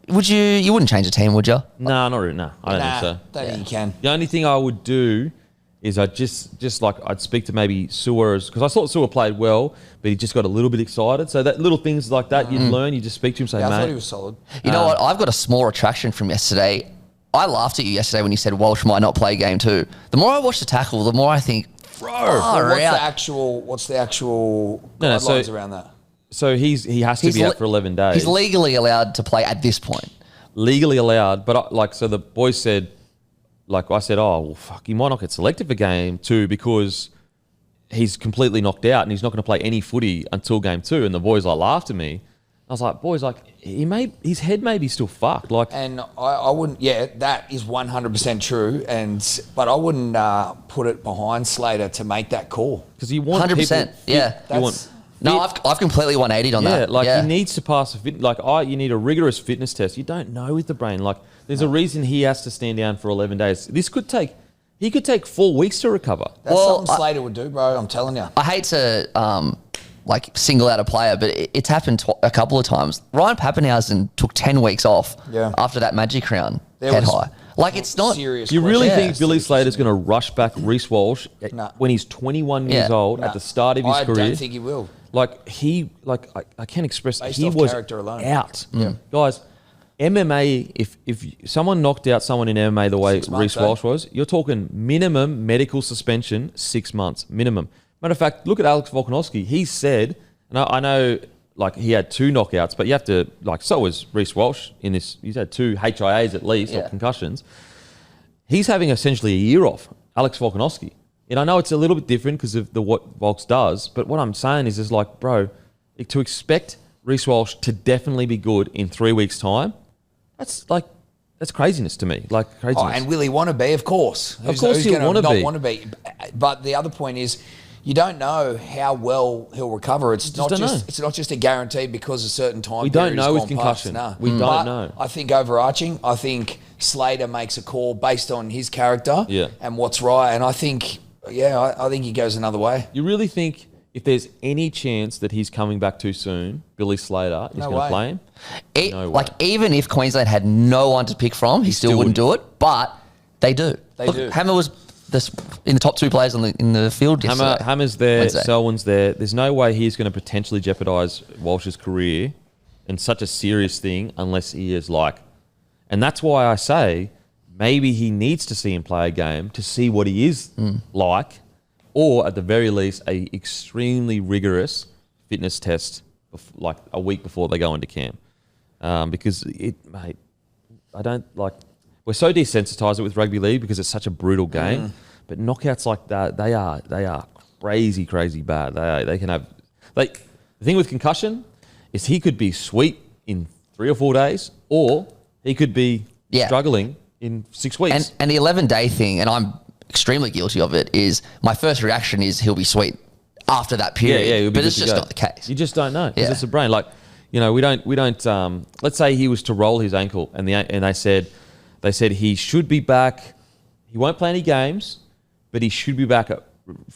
wouldn't change the team, would you? No, not really. No, I don't think so. Don't think you can. The only thing I would do is I'd just like I'd speak to maybe Sewer because I thought Sewer played well, but he just got a little bit excited. So that little things like that you'd learn. You just speak to him, say, Yeah, I mate. thought he was solid. You know what? I've got a small retraction from yesterday. I laughed at you yesterday when you said Walsh might not play game 2. The more I watch the tackle, the more I think, Well, far what's the actual No, so- guidelines around that? So he has to He's be le- out for 11 days. he's legally allowed to play at this point. Legally allowed, but so the boys said, like I said, oh well, fuck, he might not get selected for game 2 because he's completely knocked out and he's not going to play any footy until game 2. And the boys like laughed at me. I was like, boys, like his head may be still fucked. Like, And I wouldn't. Yeah, that is 100% true. But I wouldn't put it behind Slater to make that call. because you want 100%. people fit. Yeah. You want. No, I've completely 180'd on Yeah, that. like he needs to pass a fit. Like, you need a rigorous fitness test. You don't know with the brain. Like, there's a reason he has to stand down for 11 days. He could take 4 weeks to recover. That's Well, something Slater would do, bro. I'm telling you. I hate to like single out a player, but it's happened a couple of times. Ryan Pappenhausen took 10 weeks off after that Magic Round head high. Like, it's not serious. Do you really think Billy Slater's going to rush back Reece Walsh when he's 21 years old at the start of his career? I don't think he will. I can't express. Based he off was character alone. out, guys. MMA. If someone knocked out someone in MMA the way Reece Walsh was, you're talking minimum medical suspension, 6 months minimum. Matter of fact, look at Alex Volkanovski. He said, and I know, like, he had 2 knockouts, but you have to, like, so was Reece Walsh in this. He's had 2 HIAs at least, or concussions. He's having essentially a year off, Alex Volkanovski. And I know it's a little bit different because of what Volks does, but what I'm saying is like, bro, to expect Reece Walsh to definitely be good in 3 weeks' time, that's craziness to me. Like, craziness. Oh, and will he want to be? Of course. Of course he'll want to be. But the other point is, you don't know how well he'll recover. It's not just a guarantee because a certain time. We don't know his concussion. We don't know. I think overarching, I think Slater makes a call based on his character and what's right. And I think, I think he goes another way. You really think if there's any chance that he's coming back too soon, Billy Slater is going to play him? No way. Like, even if Queensland had no one to pick from, he still wouldn't do it. But they do. They do. Hammer was in the top 2 players in the field yesterday. Hammer's there, Selwyn's there. There's no way he's going to potentially jeopardise Walsh's career in such a serious thing unless he is like... And that's why I say maybe he needs to see him play a game to see what he is like, or at the very least, a extremely rigorous fitness test like a week before they go into camp. Because, mate, I don't like... We're so desensitized with rugby league because it's such a brutal game. But knockouts like that, they are crazy, crazy bad. They can have... The thing with concussion is he could be sweet in 3 or 4 days, or he could be struggling in 6 weeks. And the 11-day thing, and I'm extremely guilty of it, is my first reaction is he'll be sweet after that period. But it's just not the case. You just don't know because it's a brain. Like, we don't. Let's say he was to roll his ankle, and they said he should be back. He won't play any games, but he should be back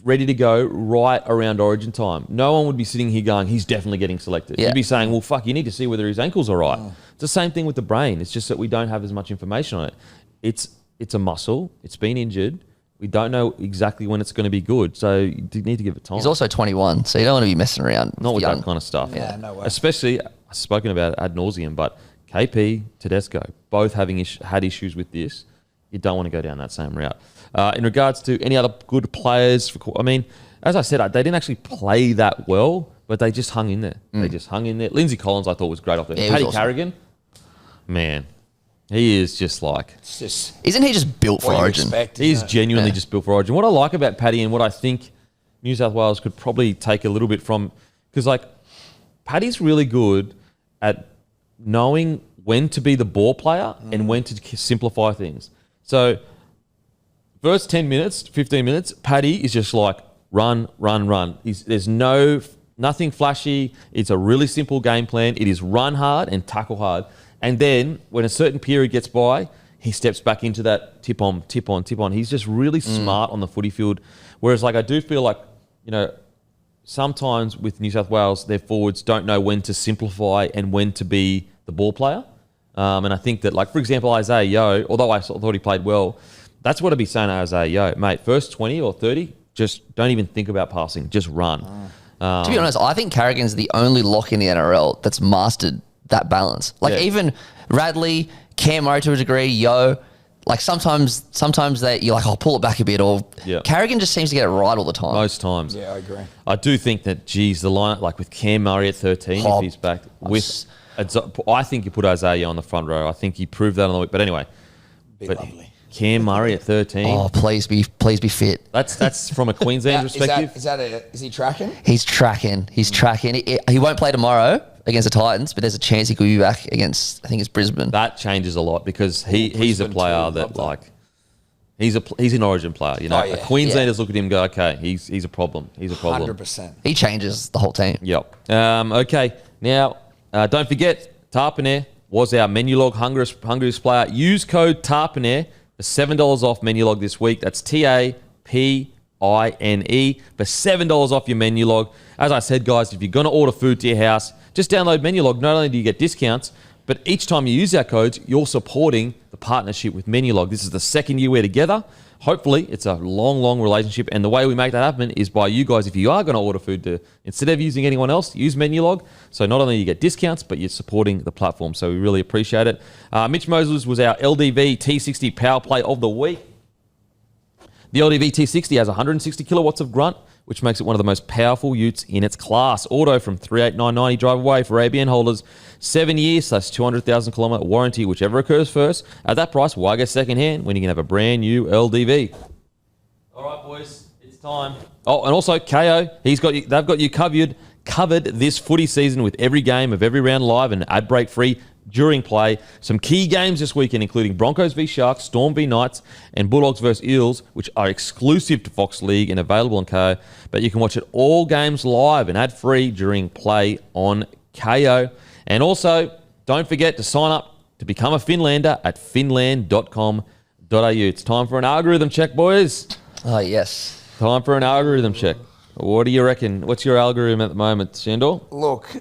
ready to go right around Origin time. No one would be sitting here going, he's definitely getting selected. You'd be saying, well, fuck, you need to see whether his ankle's all right. It's the same thing with the brain. It's just that we don't have as much information on it. It's a muscle. It's been injured. We don't know exactly when it's going to be good, so you need to give it time. He's also 21, so you don't want to be messing around. Not with that kind of stuff. Yeah, no way. Especially, I've spoken about it ad nauseum, but KP, Tedesco, both having had issues with this. You don't want to go down that same route. In regards to any other good players, as I said, they didn't actually play that well, but they just hung in there. They just hung in there. Lindsay Collins, I thought, was great off there. Yeah, Paddy awesome. Carrigan, man, he is just like... Isn't he just built for Origin? He's genuinely just built for Origin. What I like about Paddy and what I think New South Wales could probably take a little bit from... Because, Paddy's really good at knowing when to be the ball player and when to simplify things. So, first 10 minutes, 15 minutes, Paddy is just like, run. There's nothing flashy. It's a really simple game plan. It is run hard and tackle hard. And then, when a certain period gets by, he steps back into that tip on. He's just really smart on the footy field. Whereas, I do feel like, sometimes with New South Wales, their forwards don't know when to simplify and when to be the ball player. And I think that, for example, Isaiah Yeo, although I thought he played well, that's what I'd be saying to Isaiah Yeo. Mate, first 20 or 30, just don't even think about passing. Just run. To be honest, I think Carrigan's the only lock in the NRL that's mastered that balance. Even Radley, Cam Murray to a degree, Yeo, sometimes you're like, I'll pull it back a bit. Or Carrigan just seems to get it right all the time. Most times. Yeah, I agree. I do think that, the line, with Cam Murray at 13, if he's back, I think you put Isaiah on the front row. I think he proved that on the week. But anyway, Lovely. Cam Murray at 13. Oh, please be fit. That's from a Queensland perspective. Is he tracking? He's tracking. He won't play tomorrow against the Titans, but there's a chance he could be back against, I think it's Brisbane. That changes a lot because he's a player that he's an Origin player. Queenslanders look at him and go, okay, he's a problem. He's a problem. 100%. He changes the whole team. Yep. Okay. Now, don't forget, Tarpanair was our Menulog hungriest player. Use code Tarpanair for $7 off Menulog this week. That's TAPNAIR for $7 off your menu log. As I said, guys, if you're going to order food to your house, just download menu log. Not only do you get discounts, but each time you use our codes, you're supporting the partnership with menu log. This is the second year we're together. Hopefully, it's a long, long relationship. And the way we make that happen is by you guys, if you are going to order food, to instead of using anyone else, use Menulog. So not only you get discounts, but you're supporting the platform. So we really appreciate it. Mitch Moses was our LDV T60 power play of the week. The LDV T60 has 160 kilowatts of grunt, which makes it one of the most powerful utes in its class. Auto from 38990 drive away for ABN holders. 7 years, so that's 200,000 kilometre warranty, whichever occurs first. At that price, why go second hand when you can have a brand new LDV? All right, boys, it's time. Oh, and also KO, they've got you covered this footy season with every game of every round live and ad break free during play. Some key games this weekend, including Broncos v Sharks, Storm v Knights, and Bulldogs vs Eels, which are exclusive to Fox League and available on KO. But you can watch it all games live and ad-free during play on KO. And also, don't forget to sign up to become a Finlander at finland.com.au. It's time for an algorithm check, boys. Oh, yes. Time for an algorithm check. What do you reckon? What's your algorithm at the moment, Sandor? Look,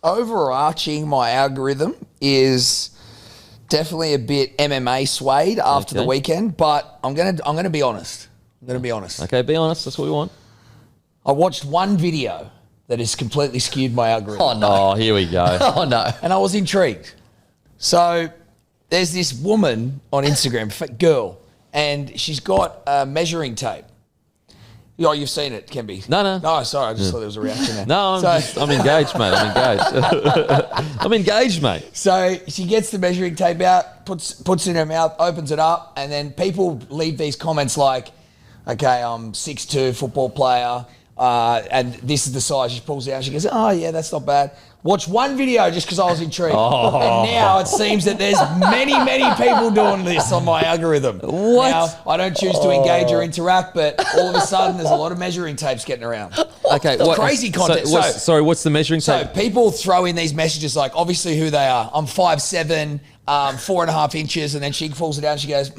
overarching my algorithm is definitely a bit MMA swayed after the weekend, but I'm gonna be honest. Okay, be honest. That's what we want. I watched one video that has completely skewed my algorithm. Oh, no. Oh, here we go. Oh, no. And I was intrigued. So there's this woman on Instagram, girl, and she's got measuring tape. Oh, you've seen it, Kemby. No. No, sorry, I just thought there was a reaction there. No, I'm engaged, mate. I'm engaged, mate. So she gets the measuring tape out, puts it in her mouth, opens it up, and then people leave these comments like, okay, I'm 6'2", football player, and this is the size. She pulls it out. She goes, oh, yeah, that's not bad. Watch one video just because I was intrigued. Oh. And now it seems that there's many, many people doing this on my algorithm. What? Now, I don't choose to engage or interact, but all of a sudden there's a lot of measuring tapes getting around. Okay, Crazy content. Sorry, what's the measuring tape? So people throw in these messages like, obviously who they are. I'm 5'7", 4.5 inches, and then she pulls it out and she goes,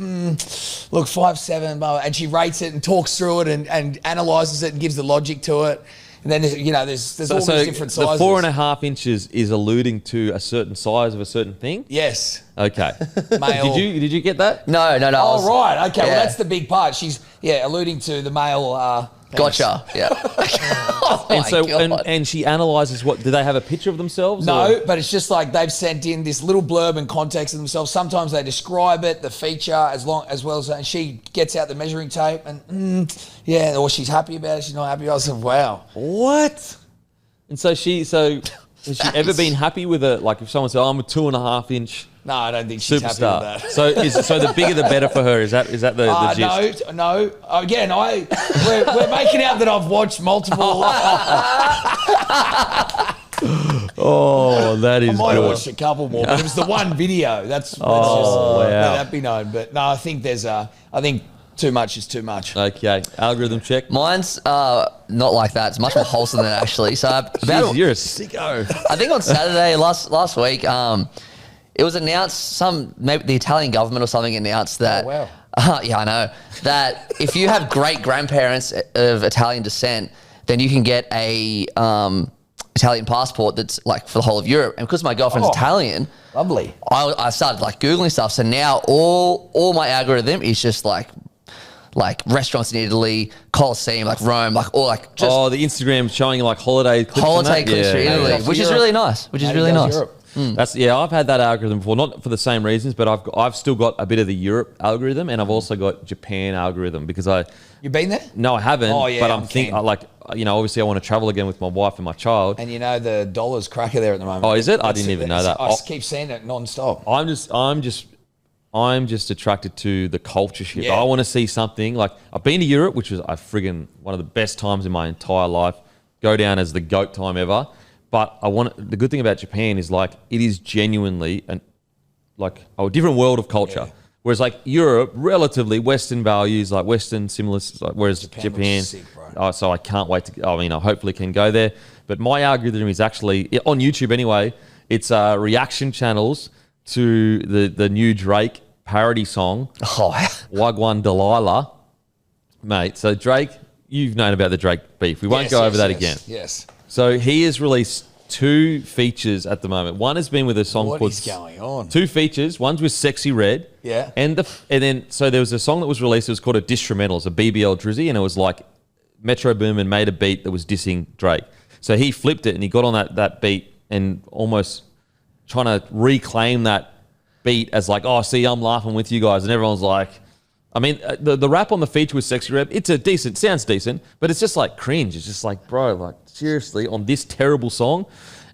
look, 5'7", blah, blah, and she rates it and talks through it and analyses it and gives the logic to it. And then, there's all these different sizes. The 4.5 inches is alluding to a certain size of a certain thing? Yes. Okay. Male. Did you get that? No. Oh, right. Okay. Yeah. Well, that's the big part. She's, alluding to the male. Gotcha. Yeah. Oh, And my so, God. and she analyzes what? Do they have a picture of themselves? No, or? but it's just like they've sent in this little blurb and context of themselves. Sometimes they describe it, the feature, as well as, and she gets out the measuring tape and or she's happy about it, she's not happy about it. I said, wow. What? And so has she ever been happy with it? Like if someone said, I'm a 2.5 inch No, I don't think she's superstar. happy with that. So the bigger the better for her. Is that the gist? No. Again, we're making out that I've watched multiple. Oh, that is I might have good. watched a couple more, but it was the one video. That's just wow. let that be known. But no, I think too much is too much. Okay, algorithm check. Mine's not like that. It's much more wholesome than that, actually. So Jeez, you're a sicko. I think on Saturday last week, it was announced, maybe the Italian government or something announced that. Oh, wow. Yeah, I know. That if you have great grandparents of Italian descent, then you can get a Italian passport that's like for the whole of Europe. And because my girlfriend's Italian, Lovely. I started like Googling stuff. So now all my algorithm is just like restaurants in Italy, Colosseum, like Rome, like all like just The Instagram showing like holiday clips holiday and that? clips for Italy, Yeah. which is really nice. Europe. That's I've had that algorithm before, not for the same reasons, but I've still got a bit of the Europe algorithm, and I've also got Japan algorithm because You been there? no, I haven't. Oh, yeah, but I'm I'm thinking keen. obviously I want to travel again with my wife and my child. And the dollar's cracker there at the moment. Oh, is it? I didn't even know that. I keep seeing it non-stop. I'm just attracted to the culture shift. Yeah. I want to see something like I've been to Europe, which was friggin' one of the best times in my entire life. Go down as the GOAT time ever. But the good thing about Japan is like it is genuinely a different world of culture. Yeah. Whereas like Europe, relatively Western values, like Western similar, whereas Japan. looks sick, bro. So I can't wait to. I hopefully can go there. But my algorithm is actually on YouTube anyway. It's reaction channels to the new Drake parody song, Oh, Wagwan Delilah, mate. So Drake, you've known about the Drake beef. We won't go over that again. Yes. So he has released 2 features at the moment. One has been with a song What called... is going on? 2 features. One's with Sexy Red. Yeah. And then so there was a song that was released. It was called a Distrumental. It's a BBL Drizzy, and it was like Metro Boomin made a beat that was dissing Drake. So he flipped it and he got on that beat and almost trying to reclaim that beat as like, oh, see, I'm laughing with you guys. And everyone's like, I mean, the rap on the feature with Sexy Red, sounds decent, but it's just like cringe. It's just like, bro, like seriously, on this terrible song.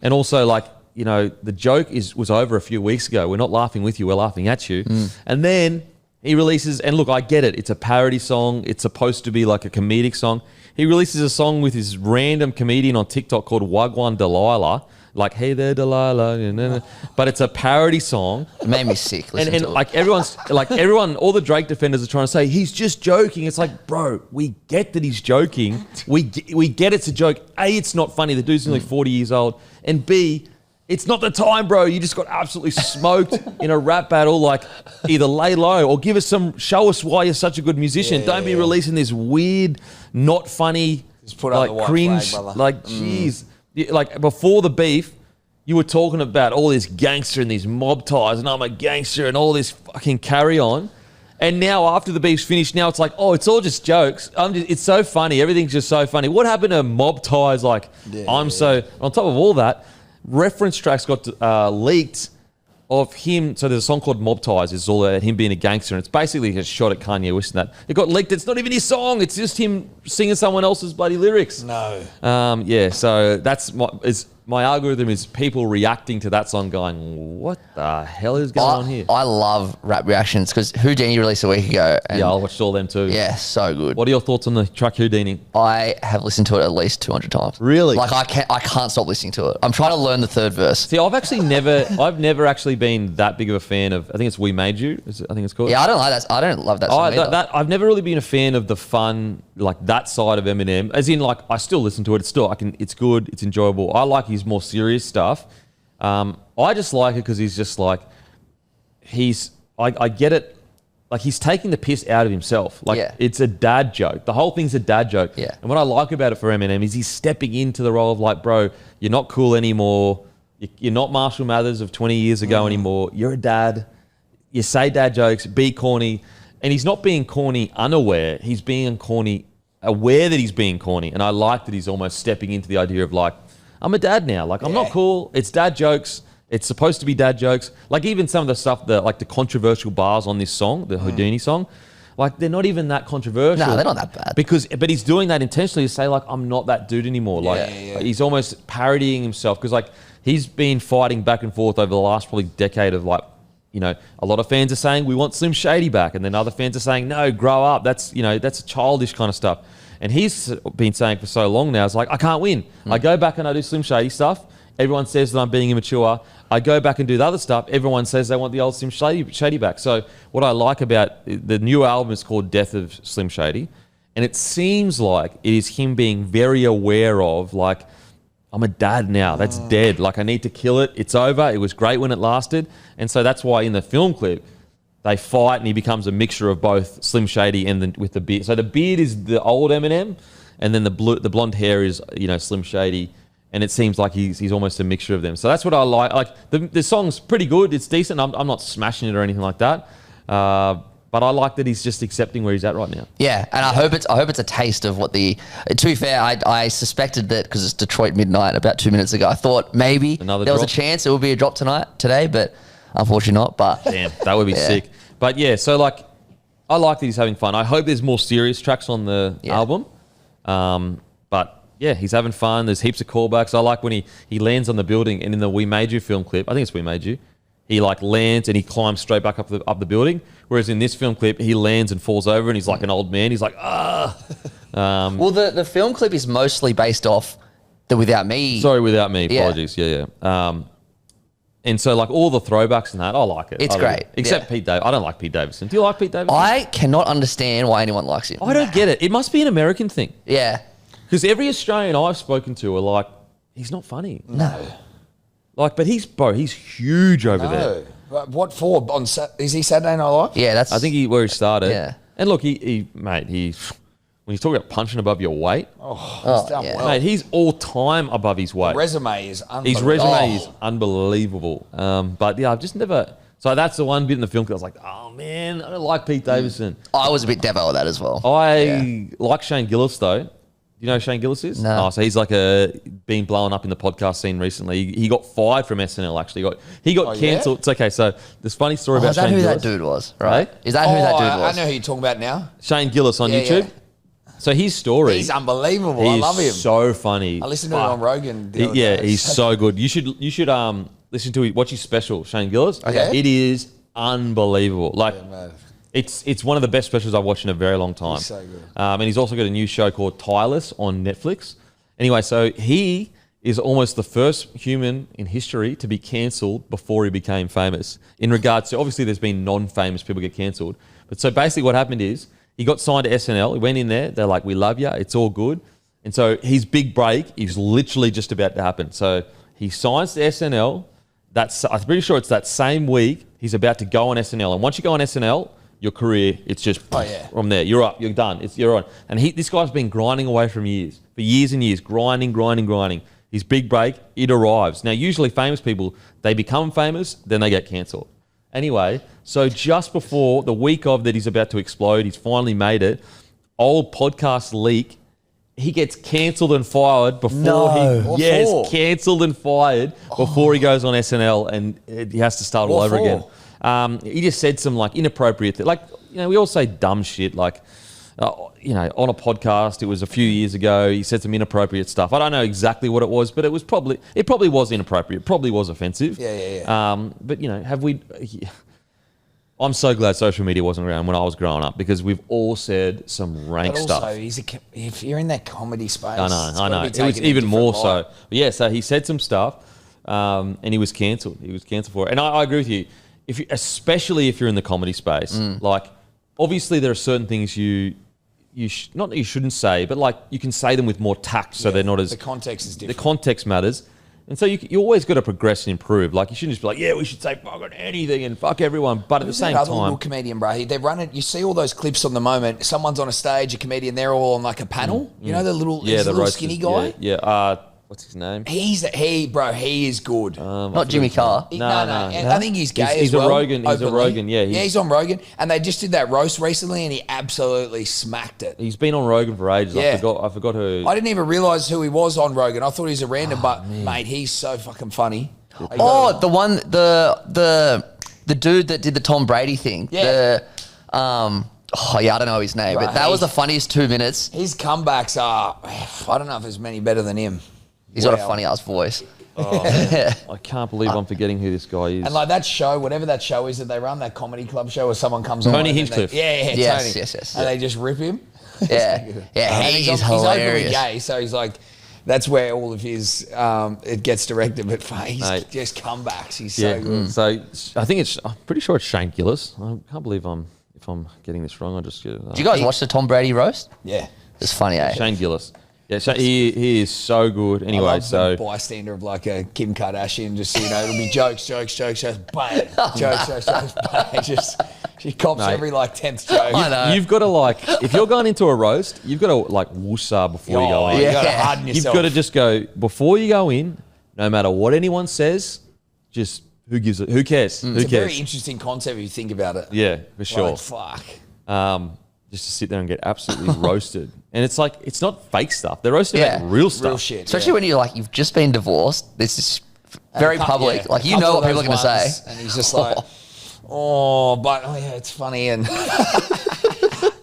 And also like, you know, the joke was over a few weeks ago. We're not laughing with you, we're laughing at you. And then he releases, and look, I get it. It's a parody song. It's supposed to be like a comedic song. He releases a song with this random comedian on TikTok called Wagwan Delilah. Like, hey there, Delilah. But it's a parody song. It made me sick. And like everyone, all the Drake defenders are trying to say, he's just joking. It's like, bro, we get that he's joking. We get it's a joke. A, it's not funny. The dude's nearly 40 years old. And B, it's not the time, bro. You just got absolutely smoked in a rap battle. Like, either lay low or show us why you're such a good musician. Don't be releasing this weird, not funny, just put up the white cringe, flag, brother. like, jeez. Like, before the beef, you were talking about all this gangster and these mob ties and I'm a gangster and all this fucking carry on. And now after the beef's finished, now it's like, oh, it's all just jokes. It's so funny. Everything's just so funny. What happened to mob ties? Like, on top of all that, reference tracks got leaked of him. So there's a song called Mob Ties. It's all about him being a gangster. And it's basically a shot at Kanye West and that. It got leaked. It's not even his song. It's just him singing someone else's bloody lyrics. No. Yeah, so that's my algorithm is people reacting to that song going, what the hell is going on here? I love rap reactions because Houdini released a week ago. And I watched all them too. Yeah, so good. What are your thoughts on the track Houdini? I have listened to it at least 200 times. Really? Like I can't stop listening to it. I'm trying to learn the third verse. See, I've never actually been that big of a fan of, I think it's We Made You, I think it's called. Yeah, I don't like that. I don't love that song either. I've never really been a fan of the fun, like that side of Eminem. As in, like, I still listen to it. It's good. It's enjoyable. I like his more serious stuff. I just like it because he's just like, I get it. Like, he's taking the piss out of himself. Like, it's a dad joke. The whole thing's a dad joke. Yeah. And what I like about it for Eminem is he's stepping into the role of like, bro, you're not cool anymore. You're not Marshall Mathers of 20 years ago anymore. You're a dad. You say dad jokes, be corny. And he's not being corny unaware. He's being corny aware that he's being corny. And I like that he's almost stepping into the idea of like, I'm a dad now. Like, I'm not cool. It's dad jokes. It's supposed to be dad jokes. Like, even some of the stuff that, like the controversial bars on this song, the Houdini song, like, they're not even that controversial. No, they're not that bad. But he's doing that intentionally to say, like, I'm not that dude anymore. Like, he's almost parodying himself because, like, he's been fighting back and forth over the last probably decade of, like, you know, a lot of fans are saying we want Slim Shady back, and then other fans are saying no, grow up. That's childish kind of stuff. And he's been saying for so long now, it's like, I can't win. I go back and I do Slim Shady stuff. Everyone says that I'm being immature. I go back and do the other stuff. Everyone says they want the old Slim Shady back. So what I like about the new album is called Death of Slim Shady. And it seems like it is him being very aware of, like, I'm a dad now. That's dead. Like, I need to kill it. It's over. It was great when it lasted. And so that's why in the film clip, they fight and he becomes a mixture of both Slim Shady and with the beard. So the beard is the old Eminem, and then the blonde hair is, you know, Slim Shady. And it seems like he's almost a mixture of them. So that's what I like. Like, the song's pretty good. It's decent. I'm not smashing it or anything like that. But I like that he's just accepting where he's at right now. Yeah, and I hope it's a taste of what the. To be fair, I suspected that because it's Detroit midnight about 2 minutes ago. I thought maybe there was a chance it would be a drop today, but unfortunately not. But damn, that would be sick. But yeah, so like, I like that he's having fun. I hope there's more serious tracks on the album. But yeah, he's having fun. There's heaps of callbacks. I like when he lands on the building, and in the We Made You film clip, I think it's We Made You, he like lands and he climbs straight back up the building. Whereas in this film clip, he lands and falls over and he's like an old man. He's like, ah. Well, the film clip is mostly based off the Without Me. Sorry, Without Me. Apologies. Yeah. And so, like, all the throwbacks and that, I like it. It's great. Except Pete Davidson. I don't like Pete Davidson. Do you like Pete Davidson? I cannot understand why anyone likes him. I don't get it. It must be an American thing. Yeah. Because every Australian I've spoken to are like, he's not funny. No. Like, but he's huge over there. What for? Is he Saturday Night Live? Yeah, I think where he started. Yeah. And look, when he's talking about punching above your weight, He's done well. mate, he's all time above his weight. Resume is unbelievable. His resume is unbelievable. But yeah, I've just never. So that's the one bit in the film. 'Cause I was like, oh man, I don't like Pete Davidson. I was a bit devo with that as well. I like Shane Gillis though. Do you know who Shane Gillis is? No. Oh, so he's like been blowing up in the podcast scene recently. He got fired from SNL actually. He got cancelled. It's okay. So there's a funny story about Is that Shane who Gillis. that dude was? Right? Right? Is that who that dude I was? know who you're talking about now. Shane Gillis on Yeah, YouTube. yeah. So his story. He's unbelievable. I He's love him. so funny. I listened to it on Rogan. The other Yeah, day. he's so good. You should listen to watch his special, Shane Gillis. Okay. It is unbelievable. Like man. it's one of the best specials I've watched in a very long time. He's so good. And he's also got a new show called Tireless on Netflix. Anyway, so he is almost the first human in history to be cancelled before he became famous. In regards to, obviously there's been non-famous people get cancelled. But so basically what happened is he got signed to SNL. He went in there. They're like, we love you. It's all good. And so his big break is literally just about to happen. So he signs to SNL. I'm pretty sure it's that same week he's about to go on SNL. And once you go on SNL, your career, it's just from there. You're up. You're done. You're on. And this guy's been grinding away for years and years, grinding. His big break, it arrives. Now, usually famous people, they become famous, then they get cancelled. Anyway, so just before the week of that he's about to explode, he's finally made it. Old podcast leak. He gets cancelled and fired cancelled and fired before he goes on SNL, and he has to start all over again. He just said some like inappropriate, we all say dumb shit, like on a podcast. It was a few years ago. He said some inappropriate stuff. I don't know exactly what it was, but it probably was inappropriate. Probably was offensive. But have we? I'm so glad social media wasn't around when I was growing up, because we've all said some rank But stuff. also, if you're in that comedy space, I know. It was even more so. But yeah, so he said some stuff, and he was cancelled. He was cancelled for it. And I agree with you. Especially if you're in the comedy space, like obviously there are certain things not that you shouldn't say, but like you can say them with more tact, so they're not as the context is different. The context matters. And so you always got to progress and improve. Like you shouldn't just be like, yeah, we should say fucking anything and fuck everyone. But at the same Other time, little comedian, bro, they run it. You see all those clips on the moment. Someone's on a stage, a comedian. They're all on like a panel. You know the little, the little roasters, skinny guy. Yeah. What's his name? He is good. Not Jimmy Carr. No. I think he's gay He's as well. a Rogan. He's a openly. Rogan. Yeah. He's on Rogan, and they just did that roast recently, and he absolutely smacked it. He's been on Rogan for ages. Yeah. I forgot who. I didn't even realize who he was on Rogan. I thought he was a random, but mate, he's so fucking funny. The dude that did the Tom Brady thing. Yeah. I don't know his name, but that was the funniest 2 minutes. His comebacks are, I don't know if there's many better than him. He's got a funny ass voice. I can't believe I'm forgetting who this guy is. And like that show, whatever that show is that they run, that comedy club show where someone comes on. Tony and Hinchcliffe. Yes, Yes. And they just rip him. Yeah. And He's openly hilarious. gay, so he's like, that's where all of his, it gets directed, but he's just comebacks. He's so good. So I'm pretty sure it's Shane Gillis. I can't believe if I'm getting this wrong. Did you guys watch the Tom Brady roast? Yeah. It's funny, eh? Shane Gillis. Yeah, he is so good. I Anyway, love so the bystander of like a Kim Kardashian, just it'll be jokes, bang, jokes, bang. Just she cops every like 10th joke. I know. you've got to if you're going into a roast, you've got to like woosah before you go in. You got to harden You've yourself. got to just go before you go in. No matter what anyone says, just who cares? Who It's cares? a very interesting concept if you think about it. Yeah, for sure. Like, fuck. Just to sit there and get absolutely roasted. And it's like, it's not fake stuff. They're roasting about real stuff. Real shit. Especially when you've just been divorced. This is very public. Yeah, like, a you know couple what people are of going to those say. ones, and he's just like, it's funny. And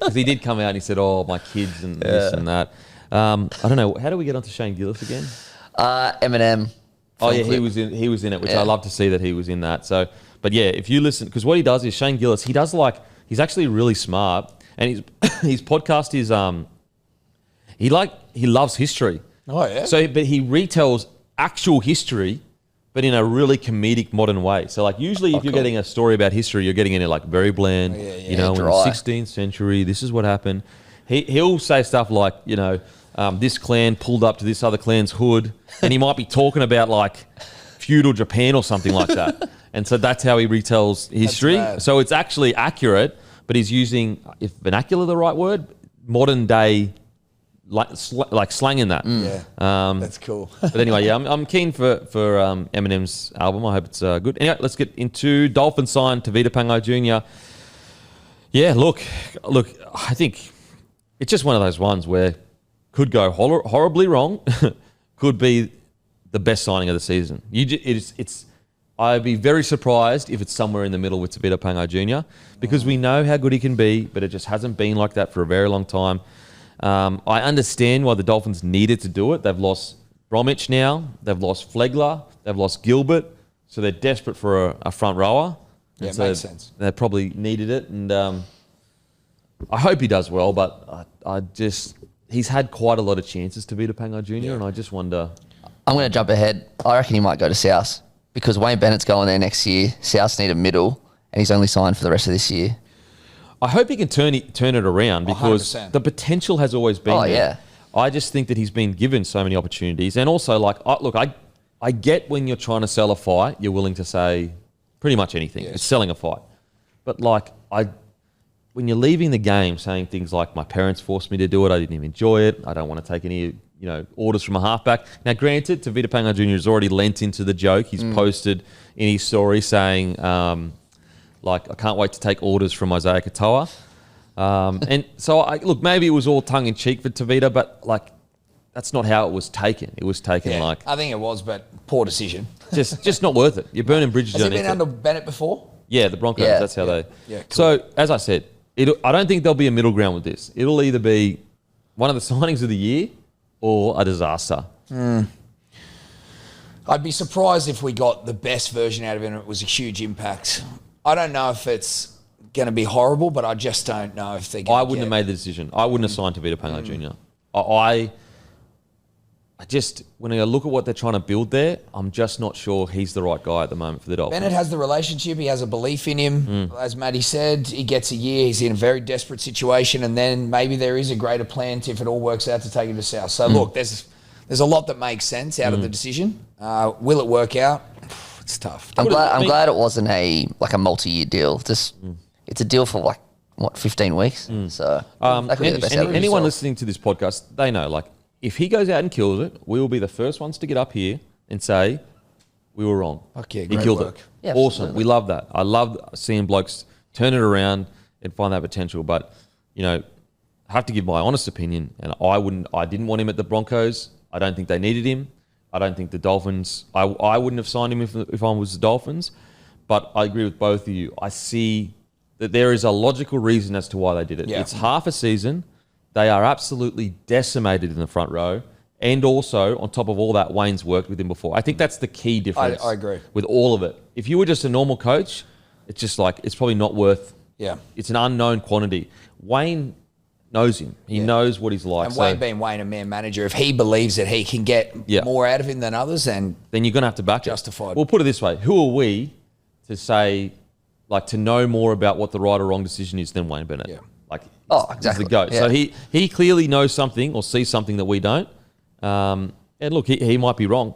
'Cause he did come out and he said, my kids and this and that. I don't know. How do we get onto Shane Gillis again? Eminem. Oh yeah, he was in it, which I love to see that he was in that. So, but yeah, if you listen, because what he does is Shane Gillis, he's actually really smart, and his podcast is he loves history. Oh yeah. So, but he retells actual history, but in a really comedic modern way. So like usually if you're getting a story about history, you're getting it like very bland, in the dry. 16th century, this is what happened. He'll say stuff like, this clan pulled up to this other clan's hood, and he might be talking about like feudal Japan or something like that. And so that's how he retells history. mad. So it's actually accurate, but he's using, if vernacular the right word, modern day like slanging that. Yeah, that's cool. But anyway, yeah, I'm keen for Eminem's album. I hope it's good. Anyway, let's get into Dolphin sign Tavita Pangai Jr. Yeah, look, I think it's just one of those ones where could go horribly wrong, could be the best signing of the season. I'd be very surprised if it's somewhere in the middle with Tavita Pangai Jr. because we know how good he can be, but it just hasn't been like that for a very long time. I understand why the Dolphins needed to do it. They've lost Bromwich now. They've lost Flegler. They've lost Gilbert. So they're desperate for a front rower. Yeah, so makes sense. They probably needed it. And I hope he does well, but he's had quite a lot of chances to beat a Pangai Jr. And I just wonder. I'm going to jump ahead. I reckon he might go to South because Wayne Bennett's going there next year. Souths need a middle, and he's only signed for the rest of this year. I hope he can turn it around because 100%. the potential has always been there. Yeah. I just think that he's been given so many opportunities. And also, I get when you're trying to sell a fight, you're willing to say pretty much anything. Yes. It's selling a fight. But when you're leaving the game saying things like, my parents forced me to do it, I didn't even enjoy it, I don't want to take any orders from a halfback. Now, granted, Tavita Pangai Jr. has already lent into the joke. He's posted in his story saying... I can't wait to take orders from Isaiah Katoa. And so, maybe it was all tongue-in-cheek for Tavita, but, that's not how it was taken. It was taken I think it was, but poor decision. just not worth it. You're burning bridges. Has he been under Bennett before? Yeah, the Broncos, Yeah. that's how they... Yeah, cool. So, as I said, I don't think there'll be a middle ground with this. It'll either be one of the signings of the year or a disaster. I'd be surprised if we got the best version out of him. It was a huge impact. I don't know if it's going to be horrible, but I just don't know if they're going to I wouldn't have made the decision. I wouldn't have signed Tavita Pangai Jr. I just, when I look at what they're trying to build there, I'm just not sure he's the right guy at the moment for the Dolphins. Bennett has the relationship. He has a belief in him. As Matty said, he gets a year. He's in a very desperate situation, and then maybe there is a greater plan if it all works out to take him to South. So, look, there's a lot that makes sense out of the decision. Will it work out? It's tough. I'm glad it wasn't a multi-year deal. Just it's a deal for 15 weeks. So that could be the best out of it. Anyone listening to this podcast, they know if he goes out and kills it, we will be the first ones to get up here and say we were wrong. Okay, he great killed work. it. Yeah, awesome. absolutely. We love that. I love seeing blokes turn it around and find that potential. But I have to give my honest opinion, and I didn't want him at the Broncos. I don't think they needed him. I don't think the Dolphins... I wouldn't have signed him if I was the Dolphins. But I agree with both of you. I see that there is a logical reason as to why they did it. Yeah. It's half a season. They are absolutely decimated in the front row. And also, on top of all that, Wayne's worked with him before. I think that's the key difference. I agree. With all of it. If you were just a normal coach, it's just it's probably not worth... Yeah. It's an unknown quantity. Wayne knows him. He knows what he's like. And Wayne being Wayne, a man manager, if he believes that he can get more out of him than others, then you're going to have to back justified. it. We'll put it this way. Who are we to say, to know more about what the right or wrong decision is than Wayne Bennett? Yeah. Exactly. He's the GOAT. Yeah. So he clearly knows something or sees something that we don't. And look, he might be wrong.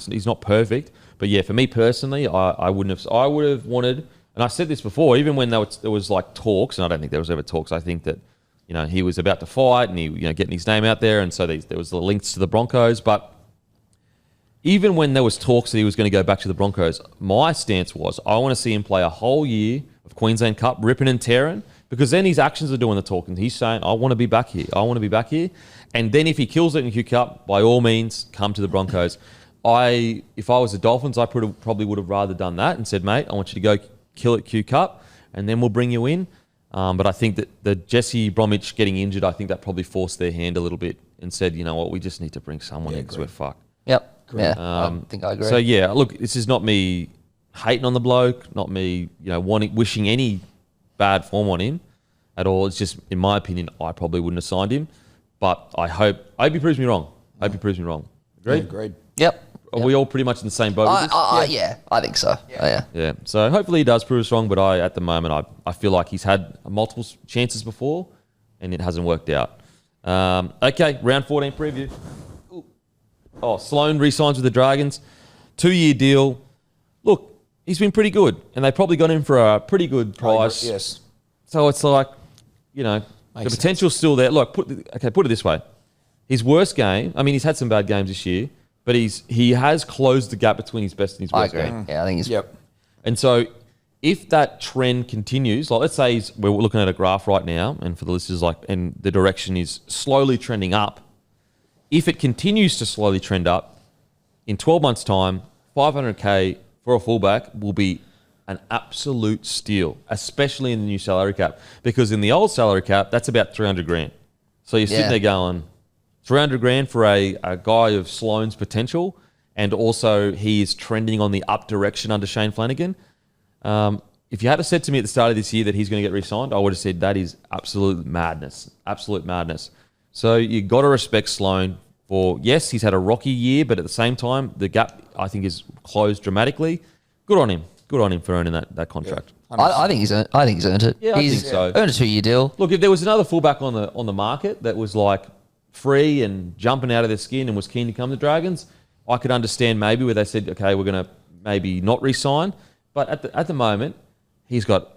He's not perfect. But yeah, for me personally, I would have wanted, and I said this before, even when there was talks, and I don't think there was ever talks. I think that he was about to fight and he getting his name out there, and so there was the links to the Broncos. But even when there was talks that he was going to go back to the Broncos, my stance was I want to see him play a whole year of Queensland Cup, ripping and tearing, because then his actions are doing the talking. He's saying, I want to be back here. I want to be back here. And then if he kills it in Q Cup, by all means, come to the Broncos. If I was the Dolphins, I probably would have rather done that and said, mate, I want you to go kill it Q Cup, and then we'll bring you in. But I think that the Jesse Bromwich getting injured, I think that probably forced their hand a little bit and said, you know what, we just need to bring someone in because we're fucked. Yep. Yeah, I think I agree. So yeah, look, this is not me hating on the bloke, not me, wishing any bad form on him at all. It's just, in my opinion, I probably wouldn't have signed him. But I hope he proves me wrong. Agreed? Agreed. Yep. Are we all pretty much in the same boat with this? Yeah, I think so. Yeah. Yeah. So hopefully he does prove us wrong, but at the moment, I feel like he's had multiple chances before and it hasn't worked out. Okay, round 14 preview. Sloan re-signs with the Dragons. 2-year deal. Look, he's been pretty good, and they probably got him for a pretty good price. Yes. So it's Makes the potential's still there. Look, put it this way. His worst game, I mean, he's had some bad games this year, but he has closed the gap between his best and his worst game. Yeah, I think he's... Yep. And so if that trend continues, like let's say we're looking at a graph right now, and for the listeners, and the direction is slowly trending up. If it continues to slowly trend up, in 12 months' time, $500K for a fullback will be an absolute steal, especially in the new salary cap. Because in the old salary cap, that's about 300 grand. So you're sitting there going, 300 grand for a guy of Sloan's potential, and also he is trending on the up direction under Shane Flanagan. If you had said to me at the start of this year that he's going to get re-signed, I would have said that is absolute madness. Absolute madness. So you got to respect Sloan for, yes, he's had a rocky year, but at the same time, the gap, I think, is closed dramatically. Good on him. Good on him for earning that contract. Yeah, I think he's earned it. Yeah, I think so. Earned a 2-year deal. Look, if there was another fullback on the market that was like free and jumping out of their skin and was keen to come to Dragons, I could understand maybe where they said, okay, we're going to maybe not re-sign. But at the moment, he's got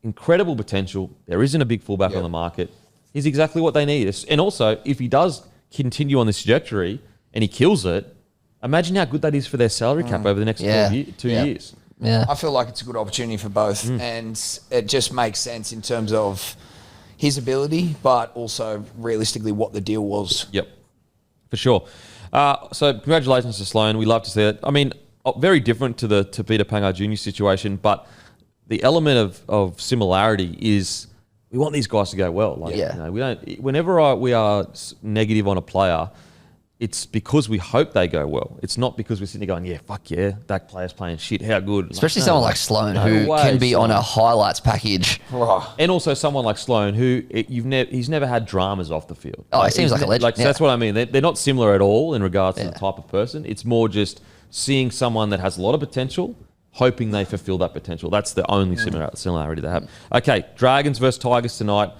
incredible potential. There isn't a big fullback on the market. He's exactly what they need. And also, if he does continue on this trajectory and he kills it, imagine how good that is for their salary cap over the next 2 years. Yeah. I feel like it's a good opportunity for both, and it just makes sense in terms of his ability, but also realistically what the deal was. Yep, for sure. So congratulations to Sloan. We love to see it. I mean, very different to the Peter Pangai Jr. situation, but the element of similarity is we want these guys to go well. Like, you know, we don't. Whenever we are negative on a player, it's because we hope they go well. It's not because we're sitting there going, yeah, fuck yeah, that player's playing shit. How good. Especially someone like Sloan, who can be on a highlights package. And also someone like Sloan, who he's never had dramas off the field. Oh, he seems like a legend. So that's what I mean. They're not similar at all in regards to the type of person. It's more just seeing someone that has a lot of potential, hoping they fulfill that potential. That's the only similarity they have. Okay, Dragons versus Tigers tonight.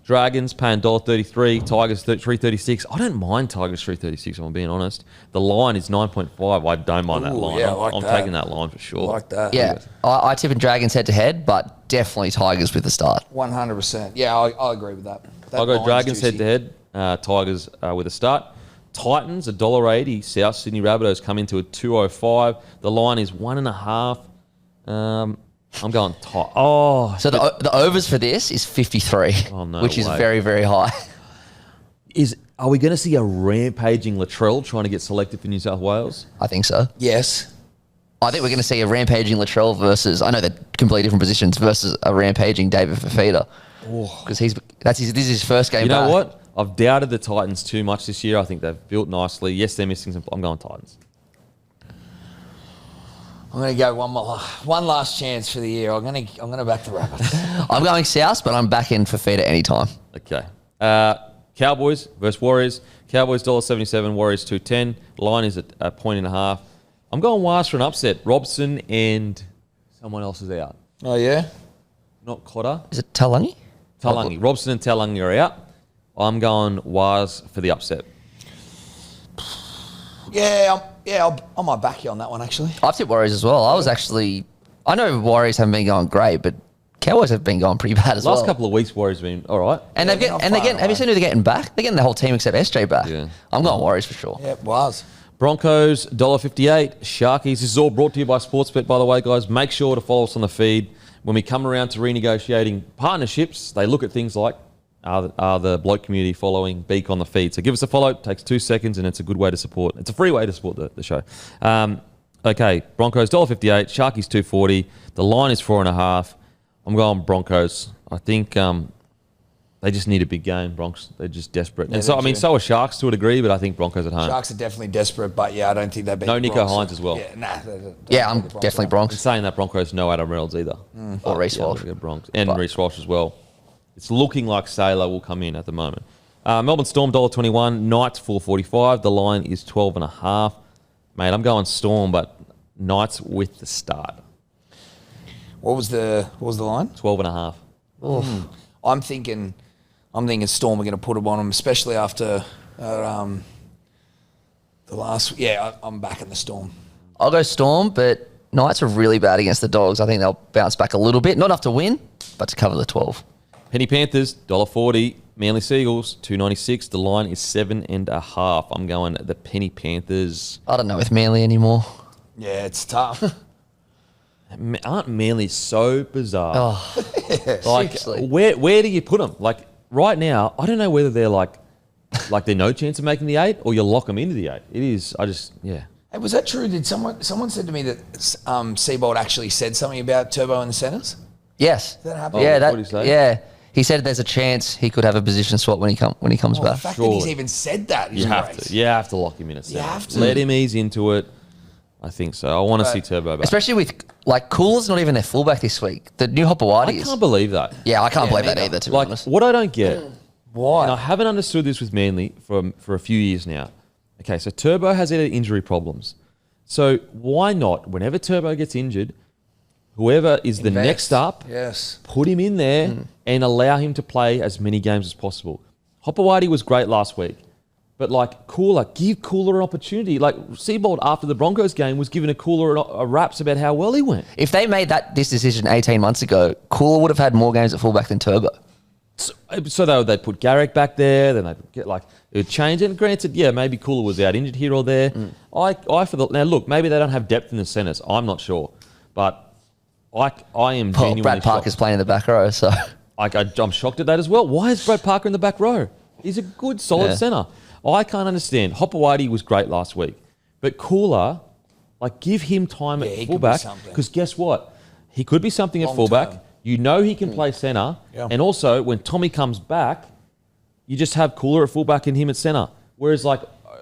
Dragons paying $1.33, Tigers $3.36. I don't mind Tigers $3.36, if I'm being honest. The line is 9.5. I don't mind that line. Yeah, I'm taking that line for sure. I like that. Yeah, I tip in Dragons head-to-head, but definitely Tigers with the start. 100%. Yeah, I agree with that. I'll go Dragons head-to-head, Tigers with a start. Titans, $1.80. South Sydney Rabbitohs come into a 2.05. The line is 1.5. I'm going tight. Oh, so the overs for this is 53, which is very, very high. Are we going to see a rampaging Latrell trying to get selected for New South Wales? I think so. Yes. I think we're going to see a rampaging Latrell versus, I know they're completely different positions, versus a rampaging David Fafita. Because this is his first game back. You know what? I've doubted the Titans too much this year. I think they've built nicely. Yes, they're missing some. I'm going Titans. I'm going to go one last chance for the year. I'm going to back the Rabbits. I'm going South, but I'm backing Fafita anytime. Okay. Cowboys versus Warriors. Cowboys $1.77, Warriors $2.10. Line is at 1.5. I'm going Wires for an upset. Robson and someone else is out. Oh, yeah? Not Cotter. Is it Talangi? Talangi. Robson and Talangi are out. I'm going Wires for the upset. I might back you on that one, actually. I've tipped Warriors as well. I know Warriors haven't been going great, but Cowboys have been going pretty bad as well. Last couple of weeks, Warriors have been all right. And have you seen who they're getting back? They're getting the whole team except SJ back. Yeah. I'm going Warriors for sure. Yeah, it was. Broncos, $1.58. Sharkies. This is all brought to you by Sportsbet, by the way, guys. Make sure to follow us on the feed. When we come around to renegotiating partnerships, they look at things like, are the bloke community following Beak on the feed? So give us a follow. It takes 2 seconds, and it's a good way to support. It's a free way to support the show. Okay, Broncos, $1.58. Sharkies, $2.40. The line is 4.5. I'm going Broncos. I think they just need a big game, Bronx. They're just desperate. And so, so are Sharks to a degree, but I think Broncos at home. Sharks are definitely desperate, but I don't think they've been. No Nico Hines as well. Yeah, I'm definitely Bronx. And saying that, Broncos, no Adam Reynolds either. Or Reece Walsh. And Reece Walsh as well. It's looking like Sailor will come in at the moment. Melbourne Storm, $1.21. Knights, $4.45. The line is 12.5. Mate, I'm going Storm, but Knights with the start. What was the line? 12.5. I'm thinking Storm are going to put them on them, especially after the last. Yeah, I'm backing the Storm. I'll go Storm, but Knights are really bad against the Dogs. I think they'll bounce back a little bit. Not enough to win, but to cover the 12. Penny Panthers, $1.40. Manly Seagulls, 296. The line is 7.5. I'm going the Penny Panthers. I don't know with Manly anymore. Yeah, it's tough. Aren't Manly so bizarre? Oh, Like, seriously. where do you put them? Like, right now, I don't know whether they're like they're no chance of making the 8 or you lock them into the 8. It is, yeah. Hey, was that true? Did someone said to me that Seabold actually said something about Turbo in the centres? Yes. Did that happen? Yeah, What'd he say? yeah. He said there's a chance he could have a position swap when he comes The back. fact that he's Surely. even said that is You have great. to. You have to lock him in a centre. have to. Let him ease into it. I think so. I want to see Turbo back. Especially with like Cooler's not even their fullback this week. The new Hopawati I is. can't believe that. Yeah, I can't Yeah, believe that neither. either. To be Like, honest, what I don't get, Why? and I haven't understood this with Manly for a few years now. Okay, so Turbo has had injury problems. So why not, whenever Turbo gets injured, whoever is the Invest. next up, Yes. put him in there and allow him to play as many games as possible. Hopawati was great last week, but like give Cooler an opportunity. Like Seabold after the Broncos game was giving a Cooler a raps about how well he went. if they made this decision 18 months ago, Cooler would have had more games at fullback than Turbo. So they'd put Garrick back there, then they'd get it would change. And granted, yeah, maybe Cooler was out injured here or there. Now look, maybe they don't have depth in the centres. I'm not sure, but I am Well, genuinely Brad Parker's shocked. playing in the back row, so I'm shocked at that as well. Why is Brad Parker in the back row? He's a good, solid Yeah. centre. I can't understand. Hopawati was great last week, but Cooler, give him time he at could be fullback something. because guess what? He could be something at Long fullback. term. You know he can play centre, Yeah. and also when Tommy comes back, you just have Cooler at fullback and him at centre. Whereas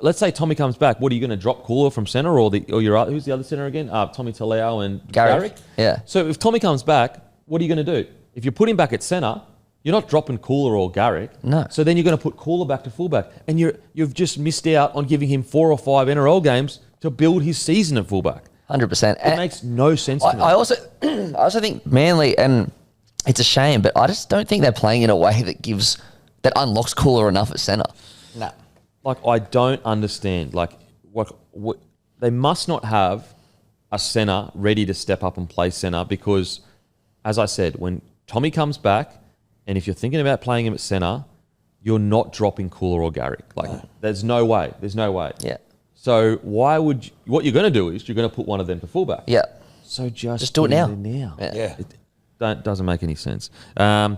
let's say Tommy comes back, what are you going to drop Cooler from centre or who's the other centre again? Tommy Talao and Garrick. Yeah. So if Tommy comes back, what are you going to do? If you put him back at centre, you're not dropping Cooler or Garrick. No. So then you're going to put Cooler back to fullback, and you've just missed out on giving him 4 or 5 NRL games to build his season at fullback. 100%. It makes no sense to me. I also think Manly, and it's a shame, but I just don't think they're playing in a way that unlocks Cooler enough at centre. No. I don't understand. What they must not have a centre ready to step up and play centre because, as I said, when Tommy comes back, and if you're thinking about playing him at centre, you're not dropping Cooler or Garrick. There's no way. There's no way. Yeah. So why would you, what you're going to do is you're going to put one of them to fullback. Yeah. So just do it put him now. there Yeah. Doesn't make any sense. All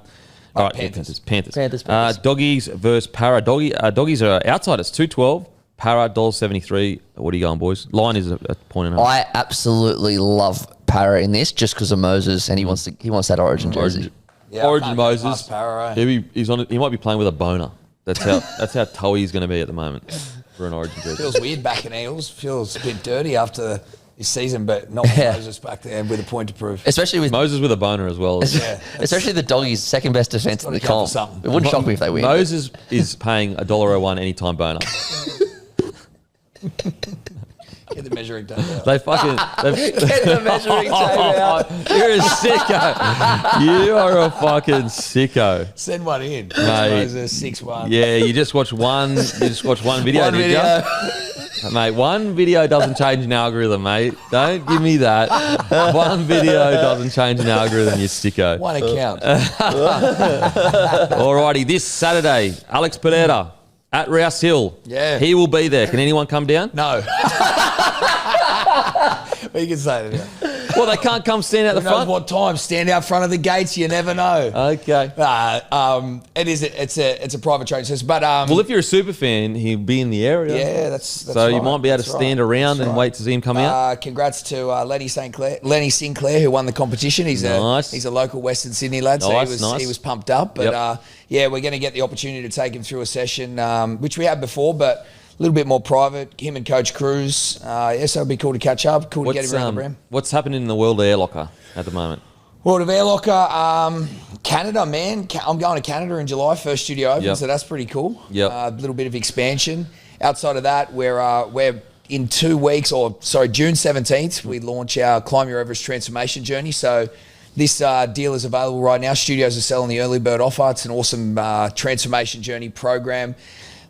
right, Panthers. Panthers. Panthers. Doggies versus Para. Doggies are outsiders. 212. Para $1.73. What are you going, boys? Line is a point and a half. I absolutely love Para in this just because of Moses, and he wants that Origin jersey. Yeah, Origin I can't go Moses. past Para, eh? He might be playing with a boner. That's how toey he's going to be at the moment for an Origin jersey. Feels weird back in Eels. Feels a bit dirty after this season, but not with Yeah. Moses back there with a point to prove. Especially with Moses with a boner as well. especially the Doggies' second best defense in gotta the count for comp. something. It wouldn't shock me if they win. Moses is paying $1.01 anytime boner. Get the measuring tape out. They fucking. Get the measuring tape out. You're a sicko. You are a fucking sicko. Send one in. Mate. Moses 6-1. Yeah, you just watch one. You just watch one video, One did video. ya? Mate, one video doesn't change an algorithm, mate. Don't give me that. One video doesn't change an algorithm, you sicko. One account. Alrighty, this Saturday, Alex Pereira at Rouse Hill. Yeah. He will be there. Can anyone come down? No. But you can say that. Well, they can't come stand out the Who knows front. what time? Stand out front of the gates. You never know. Okay. It's a private training session, but Well, if you're a super fan, he'll be in the area. yeah, that's So you right. might be able to That's stand right. around That's and right. wait to see him come out. Congrats to Lenny Sinclair, who won the competition. He's Nice. a local Western Sydney lad, so Nice. he was pumped up. But Yep. yeah, we're going to get the opportunity to take him through a session, which we had before, but a little bit more private. Him and Coach Cruz. So it'd be cool to catch up. Cool to get him around the brim. What's happening in the world of air locker at the moment? World of Air Locker, Canada, man. I'm going to Canada in July, first studio open, Yep. so that's pretty cool. Yep. A little bit of expansion. Outside of that, we're in 2 weeks, June 17th, we launch our Climb Your Everest transformation journey. So this deal is available right now. Studios are selling the early bird offer. It's an awesome transformation journey program.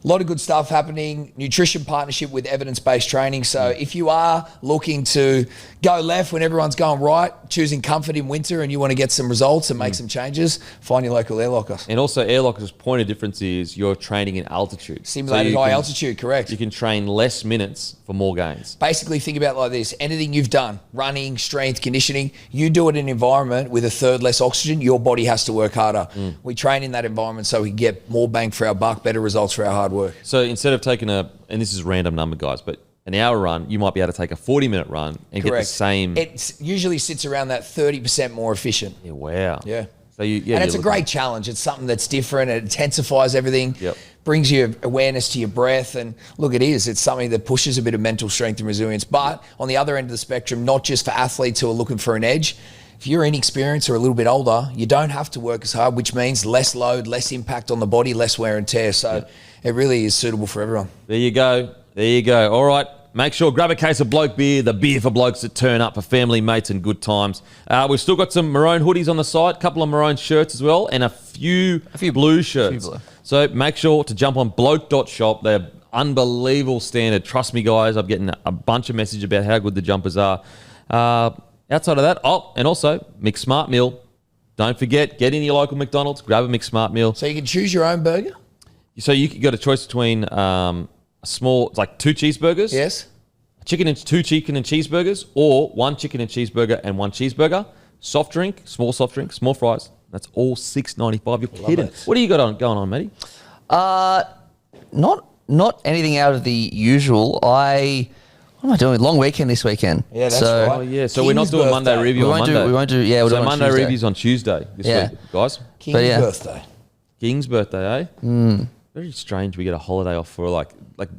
A lot of good stuff happening. Nutrition partnership with evidence-based training. So if you are looking to go left when everyone's going right, choosing comfort in winter, and you want to get some results and make some changes, find your local air locker. And also, air locker's point of difference is you're training in altitude. Simulated high altitude, correct. You can train less minutes for more gains. Basically, think about it like this. Anything you've done, running, strength, conditioning, you do it in an environment with a third less oxygen, your body has to work harder. We train in that environment so we get more bang for our buck, better results for our hard work. So instead of taking and this is a random number, guys, but an hour run, you might be able to take a 40-minute run and get the same. It usually sits around that 30% more efficient. Yeah, wow. Yeah. So and it's a great challenge. It's something that's different. It intensifies everything. Yep. Brings you awareness to your breath. And look, it's something that pushes a bit of mental strength and resilience. But on the other end of the spectrum, not just for athletes who are looking for an edge. If you're inexperienced or a little bit older, you don't have to work as hard, which means less load, less impact on the body, less wear and tear. So it really is suitable for everyone. There you go. All right. Make sure, grab a case of bloke beer, the beer for blokes that turn up for family, mates, and good times. We've still got some maroon hoodies on the site, a couple of maroon shirts as well, and a few blue shirts. So make sure to jump on bloke.shop. They're unbelievable standard. Trust me, guys, I'm getting a bunch of messages about how good the jumpers are. Outside of that, and also McSmart meal. Don't forget, get in your local McDonald's, grab a McSmart meal. So you can choose your own burger? So you got a choice between a small, it's like 2 cheeseburgers. Yes. Two chicken and cheeseburgers, or 1 chicken and cheeseburger and 1 cheeseburger. Soft drink, small fries. That's all $6.95. You're kidding. What do you got going on, Matty? Not anything out of the usual. What am I doing? Long weekend this weekend. Yeah, that's right. Oh, yeah. So we're not doing Monday review on Monday. We won't do. Yeah, we'll so do Monday Tuesday. review's on Tuesday this week, guys. King's birthday. King's birthday, Very strange. We get a holiday off for like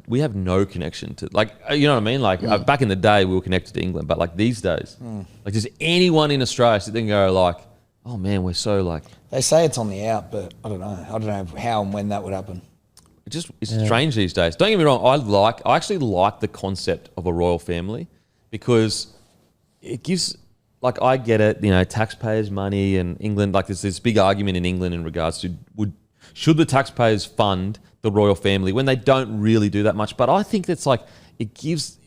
we have no connection to you know what I mean? Like back in the day we were connected to England, but like these days, like does anyone in Australia sit there and go like, oh man, we're so like. They say it's on the out, but I don't know. I don't know how and when that would happen. It's strange these days. Don't get me wrong. I actually like the concept of a royal family because it gives, like, I get it, taxpayers' money and England, like there's this big argument in England in regards to should the taxpayers fund the royal family when they don't really do that much. But I think that's like, it gives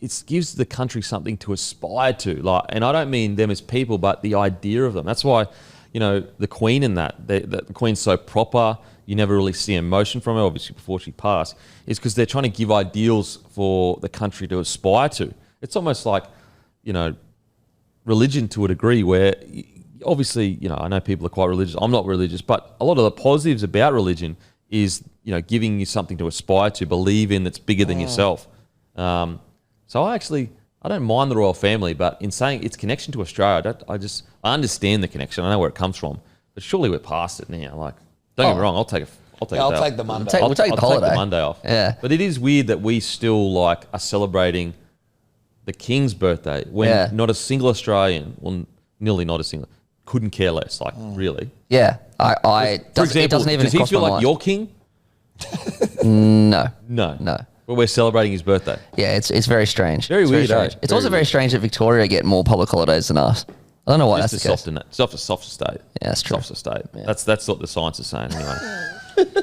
the country something to aspire to. Like, and I don't mean them as people, but the idea of them. That's why, the Queen in the Queen's so proper. You never really see emotion from her, obviously, before she passed, is because they're trying to give ideals for the country to aspire to. It's almost like, religion to a degree where, obviously, I know people are quite religious. I'm not religious, but a lot of the positives about religion is, giving you something to aspire to, believe in that's bigger than yourself. So I don't mind the royal family, but in saying its connection to Australia, I understand the connection. I know where it comes from, but surely we're past it now. Like, don't get me wrong. I'll take the Monday. We'll take the holiday. Take the Monday off. Yeah. But it is weird that we still are celebrating the King's birthday when not a single Australian, well, nearly not a single, couldn't care less. Like really. Yeah. For example, it doesn't even does he cross feel my like mind. your king? No. But we're celebrating his birthday. Yeah, it's very strange. Very weird. Strange. It's also very strange that Victoria get more public holidays than us. I don't know why that's the case. Softer state. Yeah, that's true. Softer state. Yeah. That's what the science is saying anyway.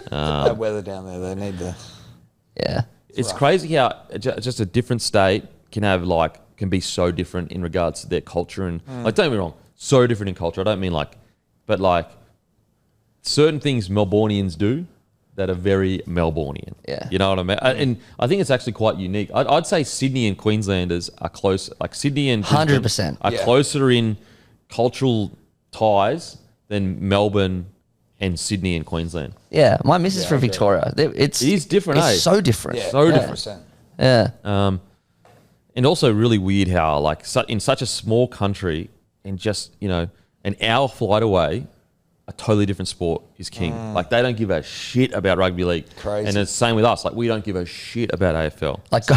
That weather down there, they need the. Yeah. It's crazy how just a different state can be so different in regards to their culture and don't get me wrong, so different in culture. I don't mean but certain things Melbourneians do that are very Melbourneian. Yeah. You know what I mean? And I think it's actually quite unique. I'd say Sydney and Queenslanders are close. Like Sydney and 100% are closer in cultural ties than Melbourne and Sydney and Queensland. Yeah, my missus from Victoria. It is different. It's so different. Yeah, so different. 100%. Yeah. And also really weird how in such a small country and just an hour flight away, a totally different sport is king. Like they don't give a shit about rugby league. Crazy. And it's the same with us. Like we don't give a shit about AFL. Like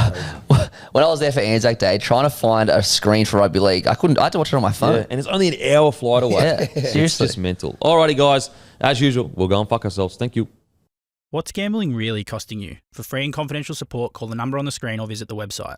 when I was there for Anzac Day, trying to find a screen for rugby league, I had to watch it on my phone. Yeah, and it's only an hour flight away. Yeah, seriously. It's just mental. Alrighty, guys. As usual, we'll go and fuck ourselves. Thank you. What's gambling really costing you? For free and confidential support, call the number on the screen or visit the website.